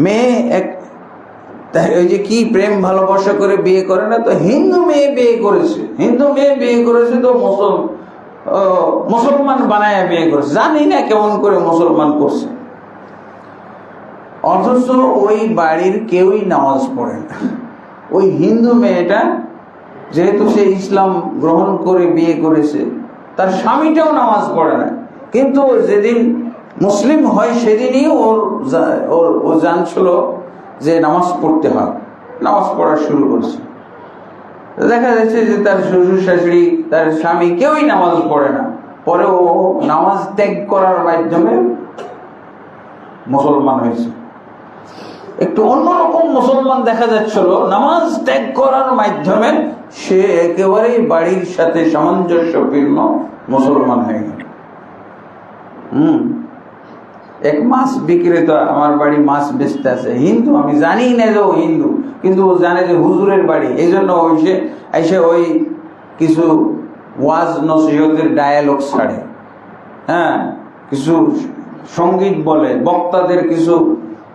মেয়ে এক, ওই যে কি প্রেম ভালোবাসা করে বিয়ে করে না, তো হিন্দু মেয়ে বিয়ে করেছে, তো মুসলমান বানায় বিয়ে করেছে, জানি না কেমন করে মুসলমান করছে। অথচ ওই বাড়ির কেউই নামাজ পড়ে না। ওই হিন্দু মেয়েটা যেহেতু সে ইসলাম গ্রহণ করে বিয়ে করেছে, তার স্বামীটাও নামাজ পড়ে না, কিন্তু যেদিন মুসলিম হয় সেদিনই ও জানছিল যে নামাজ পড়তে হয়, নামাজ পড়া শুরু করছে। দেখা যাচ্ছে যে তার শ্বশুর শাশুড়ি, তার স্বামী কেউই নামাজ পড়ে না। পরে ও নামাজ ত্যাগ করার মাধ্যমে মুসলমান হয়েছে। একটু অন্যরকম মুসলমান দেখা যাচ্ছিল, নামাজ ত্যাগ করার মাধ্যমে সে একেবারেই বাড়ির সাথে সামঞ্জস্যপূর্ণ মুসলমান হয়ে গেল। এক মাছ বিক্রেতা আমার বাড়ি মাছ বেচতে আছে, হিন্দু, আমি জানি না যে ও হিন্দু, কিন্তু ও জানে যে হুজুরের বাড়ি, এই জন্য এসে ওই কিছু ওয়াজ নসিহতের ডায়ালগ ছাড়ে, হ্যাঁ, কিছু সঙ্গীত বলে, বক্তাদের কিছু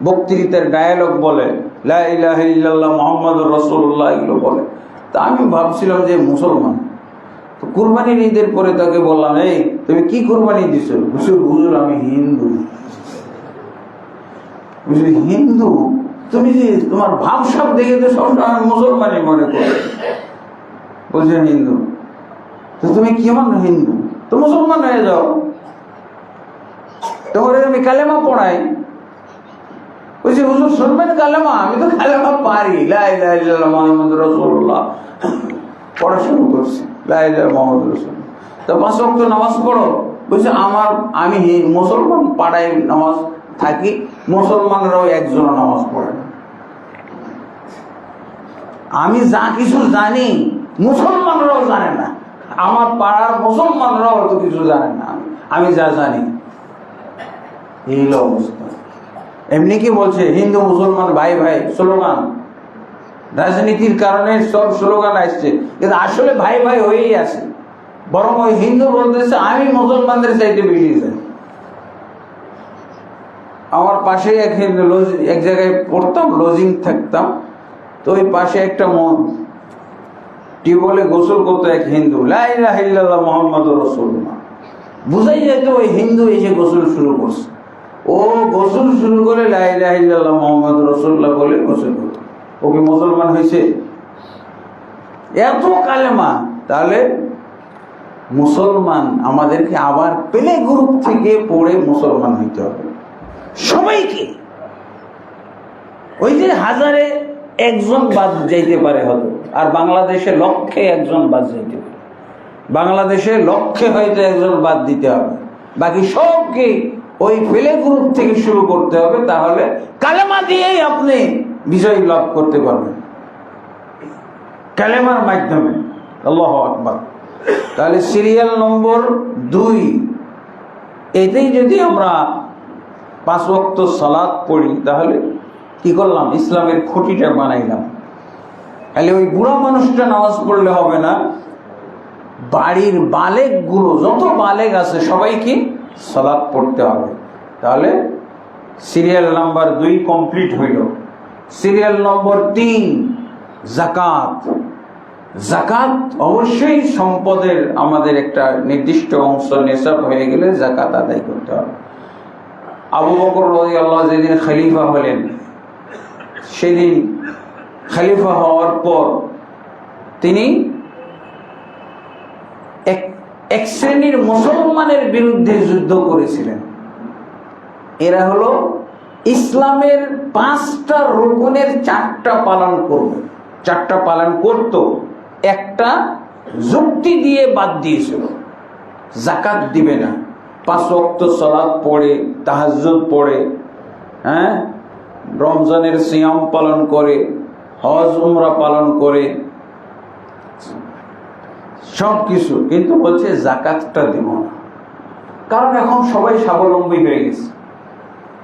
বক্তৃতার ডায়ালগ বলে, লা ইলাহা ইল্লাল্লাহ মুহাম্মাদুর রাসূলুল্লাহ, এগুলো বলে। তা আমি ভাবছিলাম যে মুসলমান। তো কুরবানির ঈদের পরে তাকে বললাম, এই তুমি কি কুরবানি দিছো? হুজুর আমি হিন্দু। হিন্দু? তুমি যে তোমার ভাবসাব দেখে তো সবসময় মুসলমানই মনে করো। বলছে হিন্দু। তো তুমি কেমন হিন্দু? তো মুসলমান হয়ে যাও, তোমার আমি কালেমা পড়াই। বলছি হুজুর শুনবেন কালেমা? আমি তো কালেমা পারি, লা ইলাহা ইল্লাল্লাহ মুহাম্মাদুর রাসূলুল্লাহ পড়া শুরু করছি, লা ইলাহা মুহাম্মাদুর রাসূলুল্লাহ। তো 5 ওয়াক্ত নামাজ পড়ো? বলছে আমি মুসলমান পাড়ায় নামাজ থাকি, মুসলমানরাও একজন নামাজ পড়ে না। আমি যা কিছু জানি মুসলমানরাও জানে না, আমার পাড়ার মুসলমানরাও তো কিছু জানে না আমি যা জানি। এই অবস্থা। এমনি কি বলছে হিন্দু মুসলমান ভাই ভাই স্লোগান, রাজনীতির কারণে সব স্লোগান আসছে, কিন্তু আসলে ভাই ভাই হয়েই আছে। বরং ওই হিন্দু বলতেছে আমি মুসলমানদের চাইতে বেশি চাই। আমার পাশে এক জায়গায় পড়তাম, লজিং থাকতাম, তো ওই পাশে একটা টিউবওয়েলে গোসল করতো এক হিন্দু, লা ইলাহা ইল্লাল্লাহ মুহাম্মাদুর রাসূলুল্লাহ। বুঝাই যেত ওই হিন্দু এসে গোসল শুরু করছে। ও গোসল শুরু করে লা ইলাহা ইল্লাল্লাহ মুহাম্মাদুর রাসূলুল্লাহ বলে গোসল করত। ওকে মুসলমান হয়েছে? এত কালেমা। তাহলে মুসলমান আমাদেরকে আবার প্লে গ্রুপ থেকে পড়ে মুসলমান হইতে হবে সবাইকে। ওই যে 1000-এ একজন বাদ যাইতে পারে হয়তো, আর বাংলাদেশে 1,00,000-এ একজন বাদ যাইতে পারে। বাংলাদেশে 1,00,000-এ হয়তো একজন বাদ দিতে হবে, বাকি সবকে ওই প্লে গ্রুপ থেকে শুরু করতে হবে। তাহলে কালেমা দিয়েই আপনি বিজয় লাভ করতে পারবেন, কালেমার মাধ্যমে। আল্লাহু আকবার। তাহলে সিরিয়াল নম্বর 2, এতেই যদি আমরা 5 ওয়াক্ত সালাত পড়ি, তাহলে কি করলাম? ইসলামের খুঁটিটা বানাইলাম। তাহলে ওই বুড়া মানুষটা নামাজ পড়লে হবে না, বাড়ির বালেক গুলো, যত বালেক আছে সবাইকে সালাত পড়তে হবে। তাহলে সিরিয়াল নাম্বার 2 কমপ্লিট হইল। সিরিয়াল নম্বর 3, যাকাত। যাকাত অবশ্যই সম্পদের আমাদের একটা নির্দিষ্ট অংশ নেশাব হয়ে গেলে যাকাত আদায় করতে হবে। আবু বকর রাদিয়াল্লাহু যেদিন খলিফা হলেন, সেদিন খলিফা হওয়ার পর তিনি এক শ্রেণীর মুসলমানের বিরুদ্ধে যুদ্ধ করেছিলেন। এরা হলো ইসলামের 5টা রুকুনের 4টা পালন করবে, 4টা পালন করত, একটা যুক্তি দিয়ে বাদ দিয়েছিল, যাকাত দিবে না, 5 ওয়াক্ত সালাত পড়ে, তাহাজ্জুদ পড়ে, রমজানের সিয়াম পালন করে, হজ উমরা পালন করে, সব কিছু, কিন্তু বলছে যাকাতটা দিব না। কারণ এখন সবাই স্বাবলম্বী হয়ে গেছে,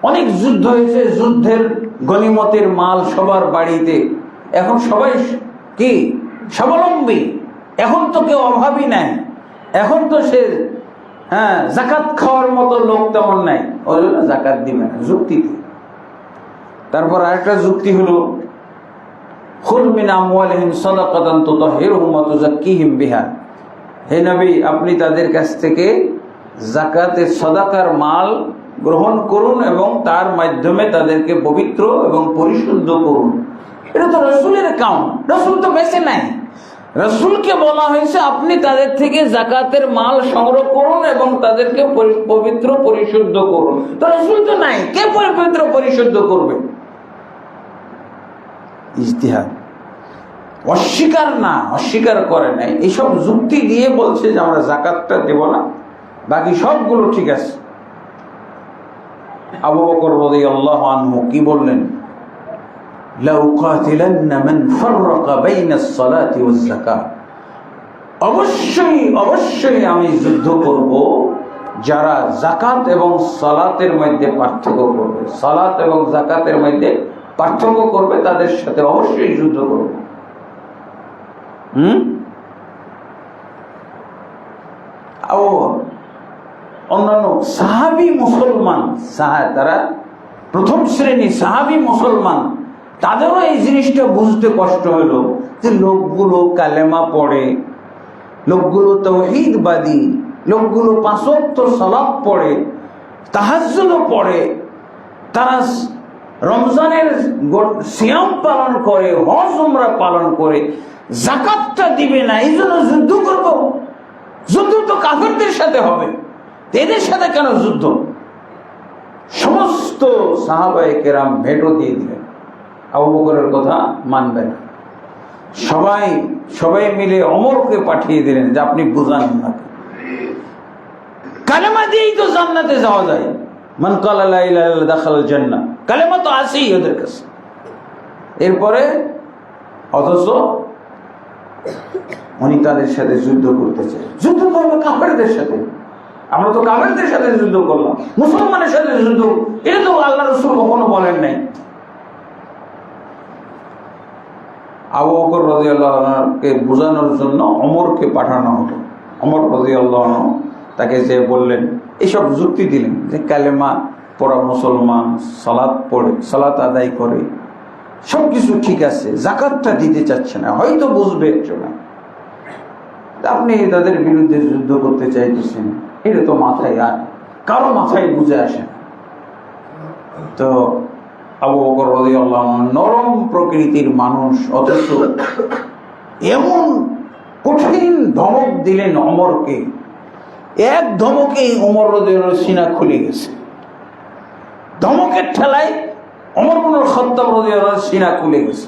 অনেক যুদ্ধ হয়েছে, যুদ্ধের গনিমতের মাল সবার বাড়িতে, এখন সবাই কি স্বাবলম্বী, এখন তো কেউ অভাবী নাই, এখন তো সে যাকাত খাওয়ার মতো লোক তেমন নাই, ওই জন্য যাকাত দিবে না যুক্তিতে। তারপর আরেকটা যুক্তি হলো খুয মিন আমওয়ালিহিম সাদাকাতান তুতাহহিরুহুম ওয়া তুযাক্কিহিম বিহা, হে নবী আপনি তাদের কাছ থেকে যাকাতের সাদাকার মাল গ্রহণ করুন এবং তার মাধ্যমে তাদেরকে পবিত্র এবং পরিশুদ্ধ করুন। এটা তো রাসূলের কাম, রাসূল তো বেঁচে নাই, রাসূলকে বলা হয়েছে আপনি তাদের থেকে যাকাতের মাল সংগ্রহ করুন এবং তাদেরকে পবিত্র পরিশুদ্ধ করুন। তো রাসূল তো নাই, কে পবিত্র পরিশুদ্ধ করবে? ইজতিহাদ, অস্বীকার করে নাই, এইসব যুক্তি দিয়ে বলছে যে আমরা যাকাতটা দেব না, বাকি সবগুলো ঠিক আছে। আবু বকর রাদিয়াল্লাহু আনহু কি বললেন? লা উকাতিলান্না মান ফাররাকা বাইনা আস-সালাতি ওয়াজ-যাকাত, অবশ্যই আমি যুদ্ধ করব যারা যাকাত এবং সালাতের মধ্যে পার্থক্য করবে, সালাত এবং যাকাতের মধ্যে পার্থক্য করবে, তাদের সাথে অবশ্যই যুদ্ধ করব। অন্যান্য সাহাবী মুসলমান, তারা প্রথম শ্রেণী সাহাবী মুসলমান, তাদেরও এই জিনিসটা বুঝতে কষ্ট হলো যে লোকগুলো কালেমা পড়ে, লোকগুলো তাওহীদবাদী, লোকগুলো 5 ওয়াক্ত সালাত পড়ে, তাহাজ্জুদও পড়ে, তারা রমজানের সিয়াম পালন করে, হজ উমরা পালন করে, যাকাতটা দিবে না, এই জন্য যুদ্ধ করব। যুদ্ধ তো কাফেরদের সাথে হবে, এদের সাথে কেন যুদ্ধ? সমস্ত সাহাবায়ে কেরাম ভেটো দিয়ে দিলেন, আবু বকরের কথা মানবে না। সবাই মিলে ওমরকে পাঠিয়ে দিলেন যে আপনি বুঝান না, কালেমা দিয়েই তো জান্নাতে যাওয়া যায়, মান ক্বালা লা ইলাহা ইল্লাল্লাহ দাখালাল জান্নাহ, কালেমা তো আছেই ওদের কাছে। এরপরে অথচ উনি তাদের সাথে যুদ্ধ করতে চায়, যুদ্ধ করবে কাফেরদের সাথে। আমরা তো কাফেরদের সাথে যুদ্ধ করলাম, মুসলমানের সাথে যুদ্ধ, এটা তো আল্লাহ রাসূল কখনো বলেন নাই। আবু বকর রাদিয়াল্লাহু আনহুকে বোঝানোর জন্য ওমরকে পাঠানো হতো। ওমর রাদিয়াল্লাহু আনহু তাকে যে বললেন, এইসব যুক্তি দিলেন যে কালেমা পড়া মুসলমান, সালাত পড়ে, সালাত আদায় করে, সবকিছু ঠিক আছে, যাকাতটা দিতে চাচ্ছে না, হয়তো বুঝবে একসময়, আপনি তাদের বিরুদ্ধে যুদ্ধ করতে চাইতেছেন, এটা তো মাথায় কারো মাথায় বুঝে আসে না। তো আবু বকর রাদিয়াল্লাহু আনহু নরম প্রকৃতির মানুষ, অথচ এমন কঠিন ধমক দিলেন ওমরকে, এক ধমকেই ওমর রাদিয়াল্লাহু আনহু সিনা খুলে গেছে। ধমকের ঠেলায় ওমর ইবনে খাত্তাব রাদিয়াল্লাহু আনহু সিনা খুলে গেছে।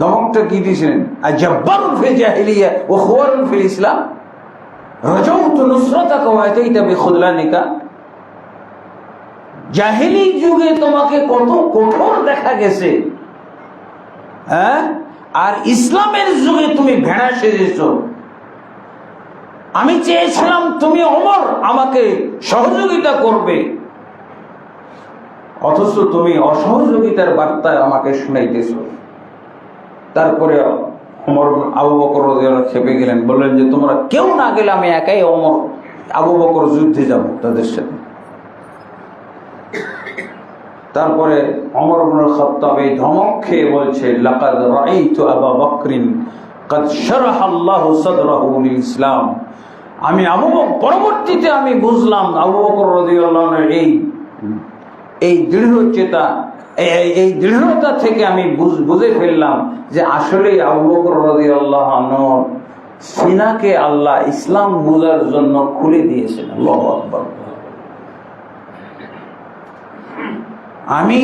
ধমকটা কি দিয়েছিলেন? আজাব্বারুন ফিল জাহিলিয়া ওয়া খুওয়ারুন ফিল ইসলাম, রাজাউতু নুসরাতাকা ওয়া আতাইতা বিখুদলানিকা। জাহিলি যুগে তোমাকে কত কঠোর দেখা গেছে, আর ইসলামের যুগে তুমি ভেড়া সেজেছো। আমি চেয়েছিলাম তুমি ওমর আমাকে সহযোগিতা করবে, অথচ তুমি অসহযোগিতার বার্তা আমাকে শুনাইতেছো। তারপরে ওমর আবু বকর রাদিয়াল্লাহু আনহু খেপে গেলেন, বললেন যে তোমরা কেউ না গেলে আমি একাই ওমর আবু বকর যুদ্ধে যাব তাদের সাথে। তারপরে ওমর ইবনে খাত্তাব এই ধমক খেয়ে বলছে, লাকাদ রাআইতু আবু বকরিন কাদ শারাহা আল্লাহু সাদরাহু লিল ইসলাম। আমি পরবর্তীতে আমি বুঝলাম আবু বকর রাদিয়াল্লাহু আনহু এই দৃঢ়চেতা এই দৃঢ়তা থেকে আমি বুঝে ফেললাম যে আসলেই আবু বকর রাদিয়াল্লাহু আনহু সিনাকে আল্লাহ ইসলাম বোঝার জন্য খুলে দিয়েছেন। আল্লাহু আকবার। আমি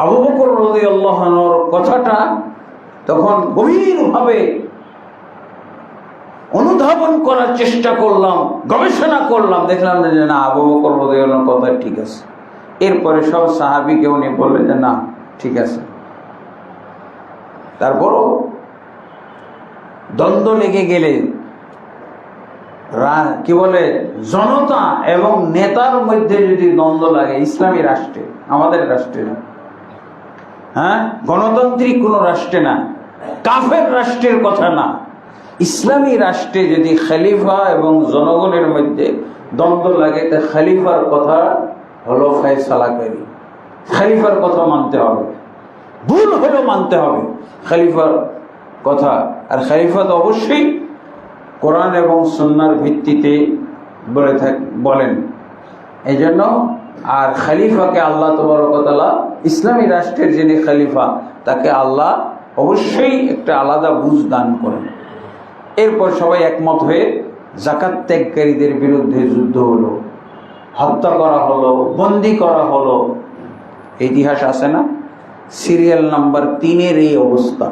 আবু বকর রাদিয়াল্লাহু আনহুর কথাটা তখন গভীরভাবে অনুধাবন করার চেষ্টা করলাম, গবেষণা করলাম, দেখলাম যে না, আবু বকর রাদিয়াল্লাহু আনহুর কথা ঠিক আছে। এরপরে সব সাহাবীকে উনি বললেন যে না ঠিক আছে। তারপরও দ্বন্দ্ব লেগে গেলে কি বলে জনতা এবং নেতার মধ্যে যদি দ্বন্দ্ব লাগে, ইসলামী রাষ্ট্রে, আমাদের রাষ্ট্রে না, হ্যাঁ, গণতান্ত্রিক কোন রাষ্ট্রে না, কাফের রাষ্ট্রের কথা না, ইসলামী রাষ্ট্রে যদি খলিফা এবং জনগণের মধ্যে দ্বন্দ্ব লাগে, তা খলিফার কথা হলো ফয়সালাকারী, খলিফার কথা মানতে হবে, ভুল হলো মানতে হবে খলিফার কথা। আর খলিফা তো অবশ্যই কোরআন এবং সুন্নাহর ভিত্তিতে বলেন। এই জন্য আর খলিফাকে আল্লাহ তাবারক ওয়া তাআলা, ইসলামী রাষ্ট্রের যিনি খলিফা, তাকে আল্লাহ অবশ্যই একটা আলাদা বুঝ দান করেন। এরপর সবাই একমত হয়ে যাকাত ত্যাগকারীদের বিরুদ্ধে যুদ্ধ হলো, হত্যা করা হলো, বন্দী করা হলো। ইতিহাস আছে না, সিরিয়াল নাম্বার 3-এর এই অবস্থা।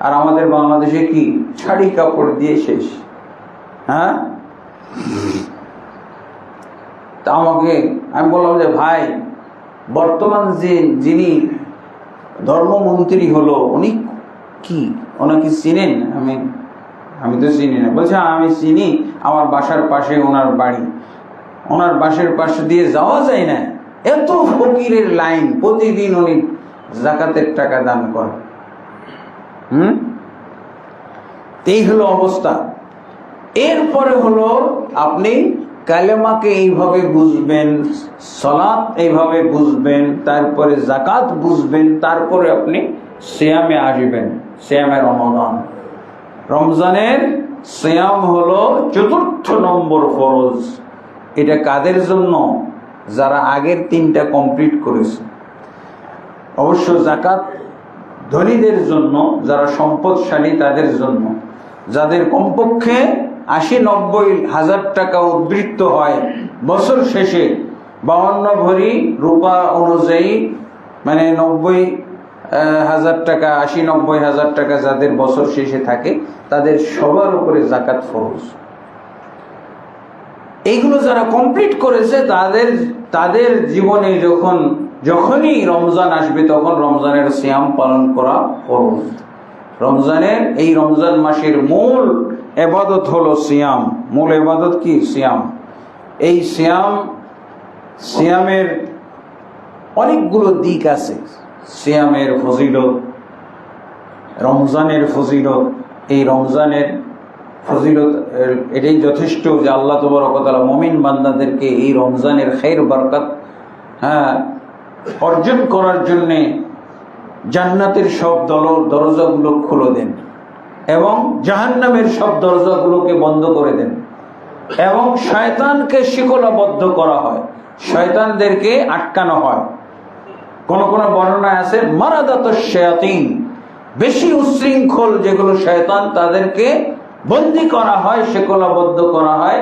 আর আমাদের বাংলাদেশে কি শাড়ি কাপড় দিয়ে শেষ। হ্যাঁ, তা আমি বললাম যে ভাই, বর্তমান যিনি ধর্মমন্ত্রী হলো, উনি কি, ওনাকে চিনেন? আমি তো চিনি না। বলছে আমি চিনি, আমার বাসার পাশে ওনার বাড়ি, ওনার বাসার পাশে দিয়ে যাওয়া যায় না, এত ফকিরের লাইন, প্রতিদিন উনি যাকাতের টাকা দান করেন। এই হলো অবস্থা। এরপরে হলো আপনি কালেমাকে এইভাবে বুঝবেন, সালাত এইভাবে বুঝবেন, তারপরে যাকাত বুঝবেন, তারপরে আপনি সিয়ামে আসবেন। সিয়ামে রমাদান, রমজানের সিয়াম হলো 4র্থ নম্বর ফরজ। এটা কাদের জন্য? যারা আগের 3টা কমপ্লিট করেছে। অবশ্য যাকাত ধনীদের জন্য, যারা সম্পদশালী তাদের জন্য, যাদের কমপক্ষে 80-90 হাজার টাকা উদ্বৃত্ত হয় বছর শেষে, 52 ভরি রূপা অনুযায়ী, মানে 90,000 টাকা, 80-90 হাজার টাকা যাদের বছর শেষে থাকে, তাদের সবার উপরে যাকাত ফরজ। এইগুলো যারা কমপ্লিট করেছে, তাদের জীবনে যখনই রমজান আসবে, তখন রমজানের সিয়াম পালন করা ফরজ। এই রমজান মাসের মূল ইবাদত হলো সিয়াম। মূল ইবাদত কি? সিয়াম। এই সিয়ামের অনেকগুলো দিক আছে। সিয়ামের ফজিলত, রমজানের ফজিলত। এই রমজানের ফজিলত এটাই যথেষ্ট যে আল্লাহ তাবারক ওয়া তাআলা মুমিন বান্দাদেরকে এই রমজানের খায়ের বরকত অর্জন করার জন্যে জান্নাতের সব দরজাগুলো খুলে দেন এবং জাহান্নামের সব দরজাগুলোকে বন্ধ করে দেন, এবং শয়তানকে শিকলাবদ্ধ করা হয়, শয়তানদেরকে আটকানো হয়। কোন কোন বর্ণনায় আছে মারাদাতুশ শায়াতিন, বেশি উশৃঙ্খল যেগুলো শয়তান, তাদেরকে বন্দী করা হয়, শিকলাবদ্ধ করা হয়,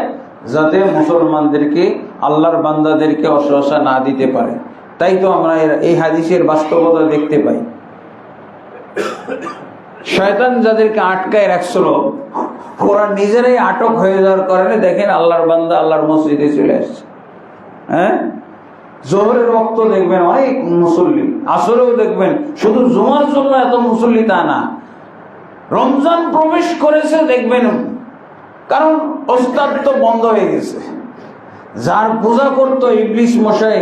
যাতে মুসলমানদেরকে, আল্লাহর বান্দাদেরকে অসহসা না দিতে পারে। তাই তো আমরা এই হাদিসের বাস্তবতা দেখতে পাই। শয়তান যাদেরকে আটকায় রাখছিল, ওরা নিজেরাই আটক হয়ে যাওয়ার কারণে দেখেন আল্লাহর বান্দা আল্লাহর মসজিদে চলে আসছে। হ্যাঁ, জোহরের ওয়াক্ত দেখবেন অনেক মুসল্লি, আসরেও দেখবেন, শুধু জুমার জন্য এত মুসল্লি তা না, রমজান প্রবেশ করেছে দেখবেন, কারণ ওস্তাদ তো বন্ধ হয়ে গেছে। যার পূজা করতো ইবলিস মশাই,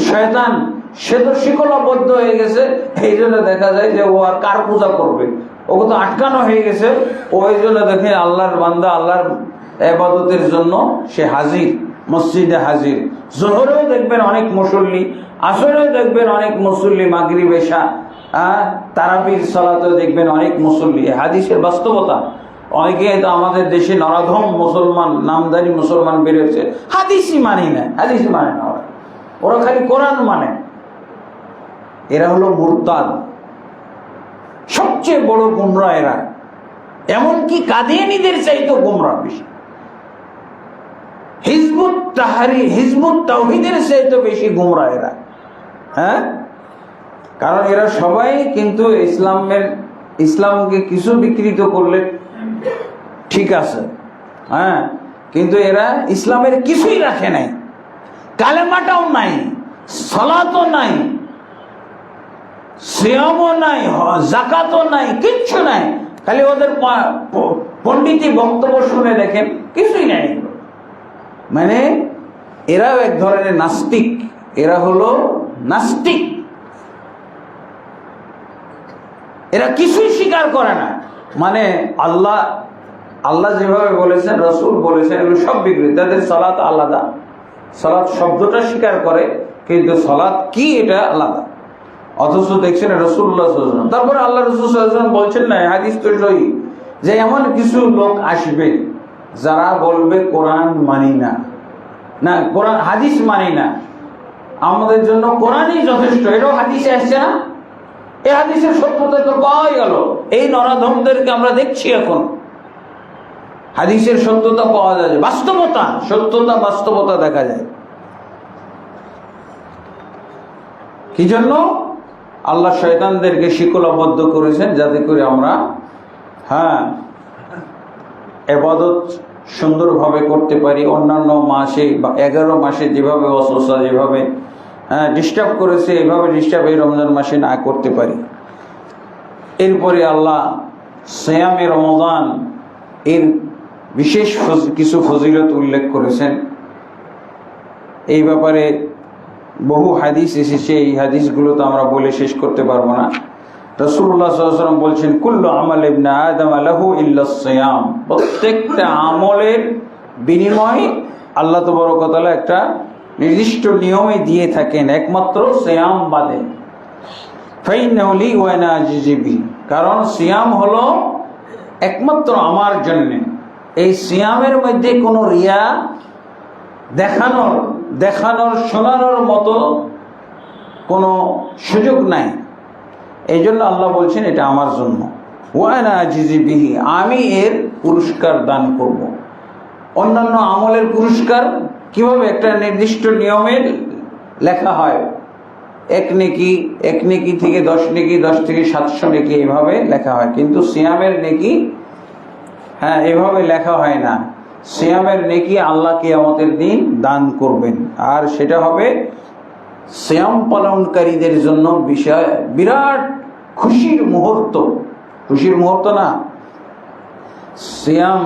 শয়তান, সে তো শিকলাবদ্ধ হয়ে গেছে। এই জন্য দেখা যায় যে ও আর কার পূজা করবে, ওকে তো আটকানো হয়ে গেছে। ওই জন্য দেখেন আল্লাহর বান্দা আল্লাহর ইবাদতের জন্য সে হাজির, মসজিদে হাজির। জোহরেও দেখবেন অনেক মুসল্লি, আসরেও দেখবেন অনেক মুসল্লি, মাগরিব এশা তারাবির সালাতেও দেখবেন অনেক মুসল্লি। হাদিসের বাস্তবতা। অনেকে তো আমাদের দেশে নরাধম মুসলমান, নামদারি মুসলমান বেরোচ্ছে, হাদিসই মানি না, হাদিসই মানে না, ওরা খালি কোরআন মানে। এরা হলো মুরতাদ, সবচেয়ে বড় গুমরা এরা, এমনকি কাদিয়ানীদের চাইতেও গুমরা বেশি, হিজবুত তাওহীদের চাইতে বেশি গুমরা এরা। হ্যাঁ, কারণ এরা সবাই কিন্তু ইসলামকে কিছু বিকৃত করলে ঠিক আছে, হ্যাঁ, কিন্তু এরা ইসলামের কিছুই রাখে নাই, কালেমাটাও নাই, সালাতও নাই, সিয়ামও নাই, যাকাতও নাই, কিচ্ছু নাই, খালি ওদের পণ্ডিতি বক্তব্য শুনে দেখেন, কিছুই নাই। মানে এরাও এক ধরনের নাস্তিক, এরা হলো নাস্তিক, এরা কিছুই স্বীকার করে না। মানে আল্লাহ যেভাবে বলেছেন, রসুল বলেছেন, এগুলো সব বিকৃত। তাদের সালাত আলাদা, সালাত শব্দটা স্বীকার করে কিন্তু সালাত কি এটা আলাদা। অথচ দেখছেন রাসূলুল্লাহ সাল্লাল্লাহু আলাইহি ওয়াসাল্লাম, তারপরে আল্লাহ রাসূল সাল্লাল্লাহু আলাইহি ওয়াসাল্লাম বলছেন না, হাদিস তো সহিহ, যে এমন কিছু লোক আসবে যারা বলবে কোরআন মানি না, না কোরআন হাদিস মানি না, আমাদের জন্য কোরআনই যথেষ্ট। এটাও হাদিসে আসছে না? এই হাদিসের সত্যতা তো পাওয়াই গেল, এই নরাধমদেরকে আমরা দেখছি এখন। হাদিসের সত্যতা পাওয়া যায়, বাস্তবতা, সত্যতা বাস্তবতা দেখা যায়। কি জন্য? আল্লাহ শয়তানদেরকে শিকলাবদ্ধ করেছেন যাতে করে আমরা ইবাদত সুন্দরভাবে করতে পারি। অন্যান্য মাসে বা 11 মাসে যেভাবে ওয়াসওয়াসা যেভাবে ডিস্টার্ব করেছে, এইভাবে ডিস্টার্ব এই রমজান মাসে না করতে পারি। এরপরে আল্লাহ সিয়ামে রমজান এর বিশেষ কিছু ফজিলত উল্লেখ করেছেন। এই ব্যাপারে বহু হাদিস এসেছে, এই হাদিসগুলো তো আমরা বলে শেষ করতে পারবো না। রাসূলুল্লাহ সাল্লাল্লাহু আলাইহি ওয়াসাল্লাম বলছেন, কুল্লু আমাল ইবনে আদম লাহু ইল্লা সিয়াম, প্রত্যেকটা আমলের বিনিময় আল্লাহ তাবারক ওয়া তাআলা একটা নির্দিষ্ট নিয়মে দিয়ে থাকেন, একমাত্র সিয়াম বাদে। ফাইন্নাহু লি ওয়া আনা আজজি বিহি, কারণ সিয়াম হলো একমাত্র আমার জন্য। এই সিয়ামের মধ্যে কোনো রিয়া, দেখানোর শোনানোর মতো কোনো সুযোগ নাই। এই জন্য আল্লাহ বলছেন এটা আমার জন্য। ওয়া আনা আজজি বিহি, আমি এর পুরস্কার দান করব। অন্যান্য আমলের পুরস্কার কিভাবে একটা নির্দিষ্ট নিয়মে লেখা হয়, এক নেকি থেকে 10 নেকি, 10 থেকে 700 নেকি, এইভাবে লেখা হয়। কিন্তু সিয়ামের নেকি এভাবে লেখা হয় না। সিয়ামের নেকি আল্লাহ কিয়ামতের দিন দান করবেন, আর সেটা হবে সিয়াম পালনকারীদের জন্য বিরাট খুশির মুহূর্ত। খুশির মুহূর্ত না, সিয়াম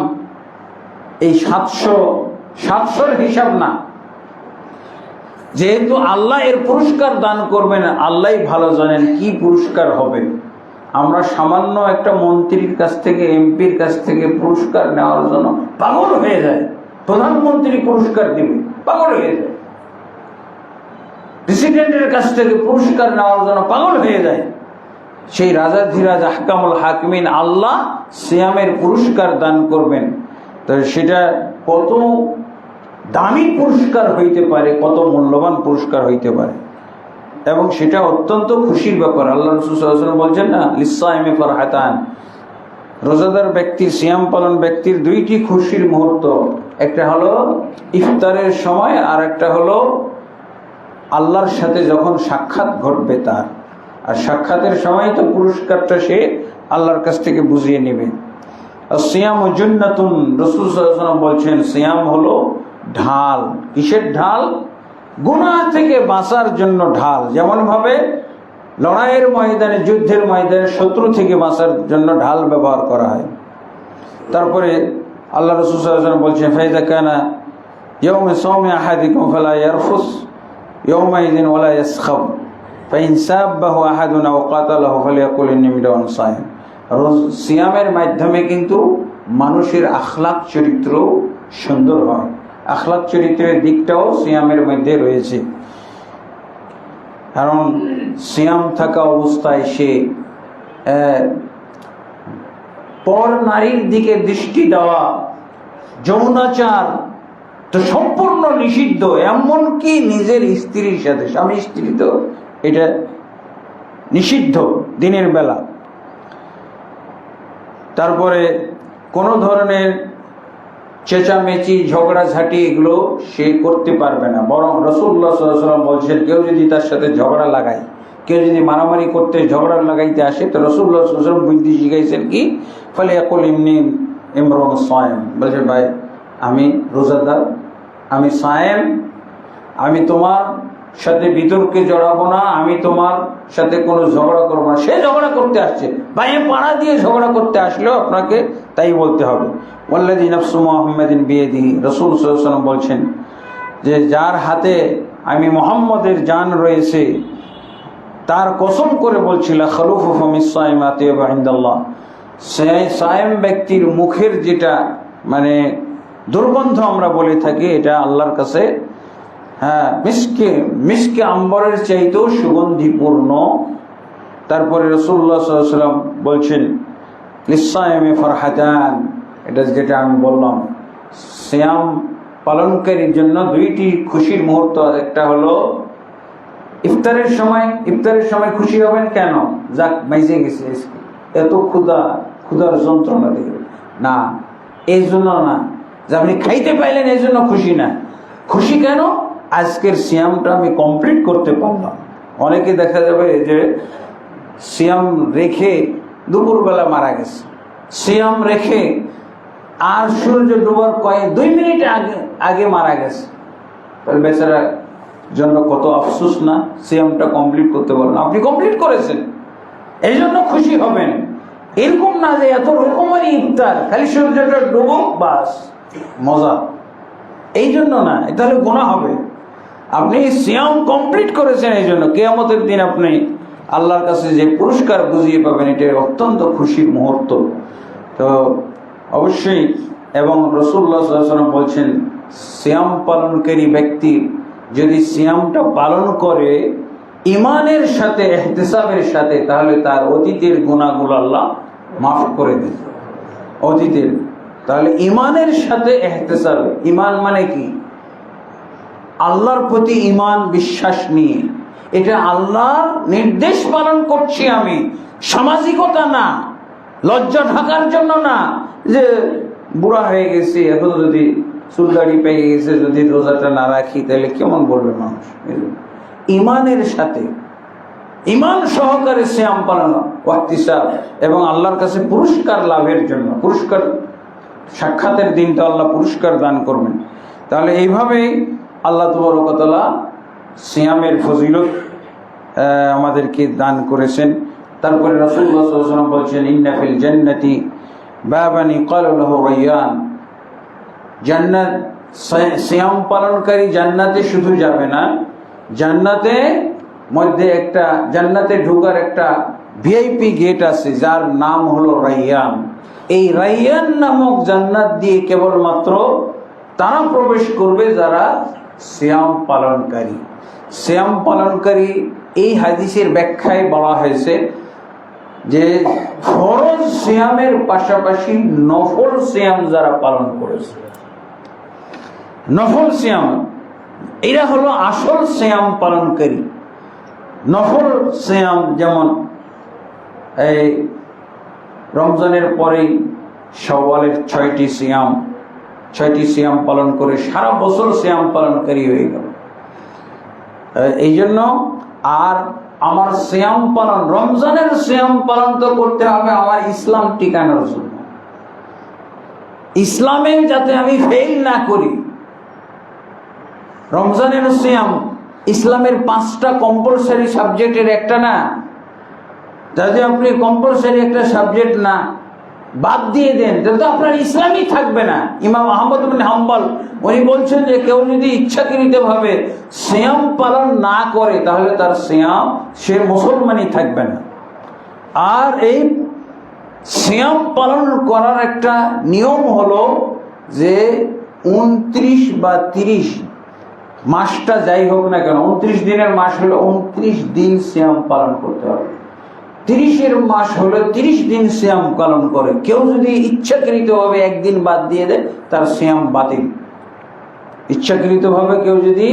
এই 700 হিসাব না, যেহেতু আল্লাহ এর পুরস্কার দান করবেন, আল্লাহই ভালো জানেন কি পুরস্কার হবে। আমরা সামান্য একটা মন্ত্রীর কাছ থেকে, এমপির কাছ থেকে পুরস্কার নেওয়ার জন্য পাগল হয়ে যায়। প্রধানমন্ত্রী পুরস্কার দিবে, পাগল হয়ে যায়। প্রেসিডেন্টের কাছ থেকে পুরস্কার নেওয়ার জন্য পাগল হয়ে যায়। সেই রাজাধিরাজ আহকামুল হাকিমিন আল্লাহ সিয়ামের পুরস্কার দান করবেন, তো সেটা কত দামি পুরস্কার হইতে পারে, কত মূল্যবান পুরস্কার হইতে পারে, এবং সেটা অত্যন্ত খুশির ব্যাপার। আল্লাহ রাসূল সাল্লাল্লাহু আলাইহি ওয়াসাল্লাম বলছেন না, লিসাইমি ফারহাতান, রোজাদার ব্যক্তির, সিয়াম পালন ব্যক্তির 2টি খুশির মুহূর্ত। একটা হলো ইফতারের সময়, আর একটা হলো আল্লাহর সাথে যখন সাক্ষাৎ ঘটবে তার। আর সাক্ষাতের সময় তো পুরস্কারটা সে আল্লাহর কাছ থেকে বুঝিয়ে নেবে। সিয়াম জান্নাতুন, রাসূল সাল্লাল্লাহু আলাইহি ওয়াসাল্লাম বলছেন সিয়াম হলো ঢাল। কিসের ঢাল? গুনাহ থেকে বাঁচার জন্য ঢাল। যেমন ভাবে লড়াইয়ের ময়দানে, যুদ্ধের ময়দানে শত্রু থেকে বাঁচার জন্য ঢাল ব্যবহার করা হয়। তারপরে আল্লাহ রাসূল সাল্লাল্লাহু আলাইহি ওয়াসাল্লাম বলছেন, ফাইদা কানা ইয়াউমু সাওমি আহাদিকুম ফালা ইয়ারফুস ইয়াউমাইযিন ওয়ালা ইয়াসখাব ফাইন সাব্বাহু আহাদুন আও কাতালাহু ফালিয়াকুল ইন্নী মিদাউন সাইম। সিয়ামের মাধ্যমে কিন্তু মানুষের আখলাক চরিত্র সুন্দর হয়। আখলাক চরিত্রের দিকটাও সিয়ামের মধ্যে রয়েছে। কারণ সিয়াম থাকা অবস্থায় সে পর নারীর দিকে দৃষ্টি দেওয়া, যৌনাচার তো সম্পূর্ণ নিষিদ্ধ। এমনকি নিজের স্ত্রীর সাথে, স্বামী স্ত্রী তো এটা নিষিদ্ধ দিনের বেলা। তারপরে কোনো ধরনের চেঁচামেচি ঝগড়াঝাঁটি এগুলো সে করতে পারবে না। বরং রাসূলুল্লাহ সাল্লাল্লাহু আলাইহি ওয়াসাল্লাম বলছেন, কেউ যদি তার সাথে ঝগড়া লাগায়, কেউ যদি মারামারি করতে ঝগড়া লাগাইতে আসে, তো রাসূলুল্লাহ সাল্লাল্লাহু আলাইহি ওয়াসাল্লাম বুদ্ধি শিখাইছেন কি, ফালিয়াকুল ইন্নী ইমরুন সায়েম, বলছে ভাই আমি রোজাদার, আমি সায়েম, আমি তোমার সাথে বিতর্কে জড়াবো না, আমি তোমার সাথে কোনো ঝগড়া করবো না। সে ঝগড়া করতে আসছে, ভাইয়ে পাড়া দিয়ে ঝগড়া করতে আসলেও আপনাকে তাই বলতে হবে। ওয়াল্লাযী নাফসু মুহাম্মাদিন বিয়াদিহি, রাসূল সাল্লাল্লাহু আলাইহি ওয়াসাল্লাম বলছেন যে যার হাতে আমি মুহাম্মদের জান রয়েছে তার কসম করে বলছিল, খালুফু ফামিস সাইম আতিয়াবু ইনদাল্লাহ, সেই সায়েম ব্যক্তির মুখের যেটা মানে দুর্গন্ধ আমরা বলে থাকি, এটা আল্লাহর কাছে মিসকে আম্বরের চাইতেও সুগন্ধিপূর্ণ। তারপরে রাসূলুল্লাহ সাল্লাল্লাহু আলাইহি ওয়াসাল্লাম বলছেন, লিসায়েমি ফারহাতান, এটা যেটা আমি বললাম, সিয়াম পালনকারীর জন্য দুইটি খুশির মুহূর্ত। একটা হলো ইফতারের সময় খুশি হবেন, কেন? যাক মাইজে গেছে, এত ক্ষুধার যন্ত্রণা দেখবে না, এই জন্য না যে আপনি খাইতে পাইলেন এই জন্য খুশি না। খুশি কেন? আজকের সিয়ামটা আমি কমপ্লিট করতে পারলাম। অনেকে দেখা যাবে যে সিয়াম রেখে দুপুরবেলা মারা গেছে, সিয়াম রেখে আর সূর্য ডুবার 2 মিনিট আগে মারা গেছে, তাহলে বেচারার জন্য কত আফসোস না, সিয়ামটা কমপ্লিট করতে পারলেন। আপনি কমপ্লিট করেছেন এই জন্য খুশি হবেন, এরকম না যে এত রকমেরই ইফতার, খালি সূর্যটা ডুবুক বাস মজা, এই জন্য না, তাহলে গুনাহ হবে। আপনি সিয়াম কমপ্লিট করেছেন, এই জন্য কিয়ামতের দিন আপনি আল্লাহর কাছে যে পুরস্কার বুঝিয়ে পাবেন, এটা অত্যন্ত খুশির মুহূর্ত। তো অবশ্যই, এবং রাসূলুল্লাহ সাল্লাল্লাহু আলাইহি ওয়াসাল্লাম বলছেন, সিয়াম পালনকারী ব্যক্তি যদি সিয়ামটা পালন করে ঈমানের সাথে, ইহতিসাবের সাথে, তাহলে তার অতীতের গুনাহগুলো আল্লাহ মাফ করে দেন। অতীতের, তাহলে ঈমানের সাথে ইহতিসাব, ঈমান মানে কি? আল্লাহর প্রতি ঈমান, বিশ্বাস নিয়ে, এটা আল্লাহর নির্দেশ পালন করছি আমি, সামাজিকতা না, লজ্জা ঢাকার জন্য না, যে বুড়া হয়ে গেছি এখন যদি চুলদাড়ি পেয়ে গেছে যদি রোজাটা না রাখি তাহলে কেমন বলবে মানুষ। ঈমানের সাথে, ঈমান সহকারে সিয়াম পালন, ওয়াক্তিসাব, এবং আল্লাহর কাছে পুরস্কার লাভের জন্য, পুরস্কার সাক্ষাতের দিনটা আল্লাহ পুরস্কার দান করবেন। তাহলে এইভাবেই আল্লাহ তাবারক ওয়া তাআলা সিয়ামের ফজিলত আমাদেরকে দান করেছেন। তারপরে রাসূলুল্লাহ সাল্লাল্লাহু আলাইহি ওয়াসাল্লাম বলছেন, ইন্না ফিল জান্নাতি বাবান ক্বালা লাহু রায়্যান, জান্নাত, সিয়াম পালনকারী জান্নাতে শুধু যাবে না, জান্নাতে মধ্যে একটা, জান্নাতে ঢোকার একটা ভিআইপি গেট আছে যার নাম হলো রায়্যান। এই রায়্যান নামক জান্নাত দিয়ে কেবলমাত্র তারা প্রবেশ করবে যারা সিয়াম পালনকারী। সিয়াম পালনকারী, এই হাদিসের ব্যাখ্যায় বলা হয়েছে যে ফরজ সিয়ামের পাশাপাশি নফল সিয়াম যারা পালন করেছে, নফল সিয়াম, এরা হলো আসল সিয়াম পালনকারী। নফল সিয়াম যেমন এই রমজানের পরেই শাওয়ালের 6টি সিয়াম পালন করে সারা বছর সিয়াম পালনকারী হয়ে গেল। এই জন্য আর আমার সিয়াম পালন, রমজানের সিয়াম পালন তো করতে হবে আমার ইসলাম টিকানোর জন্য, ইসলামে যাতে আমি ফেল না করি। রমজানের সিয়াম ইসলামের 5টা কম্পালসারি সাবজেক্টের একটা না, যদি আপনি কম্পালসারি একটা সাবজেক্ট না বাদ দিয়ে দেন তাহলে তো আপনার ইসলামই থাকবে না। ইমাম আহমদ বিন হাম্বল উনি বলছেন যে কেউ যদি ইচ্ছাকৃতভাবে সিয়াম পালন না করে তাহলে তার সিয়াম, সে মুসলমানই থাকবে না। আর এই সিয়াম পালন করার একটা নিয়ম হলো যে 29 বা 30 মাসটা যাই হোক না কেন, 29 দিনের মাস হলো 29 দিন সিয়াম পালন করতে হবে। 30-এর মাস হলে 30 দিন সিয়াম পালন করে। কেউ যদি ইচ্ছাকৃতভাবে একদিন বাদ দিয়ে দেয় তার সিয়াম বাতিল। ইচ্ছাকৃতভাবে কেউ যদি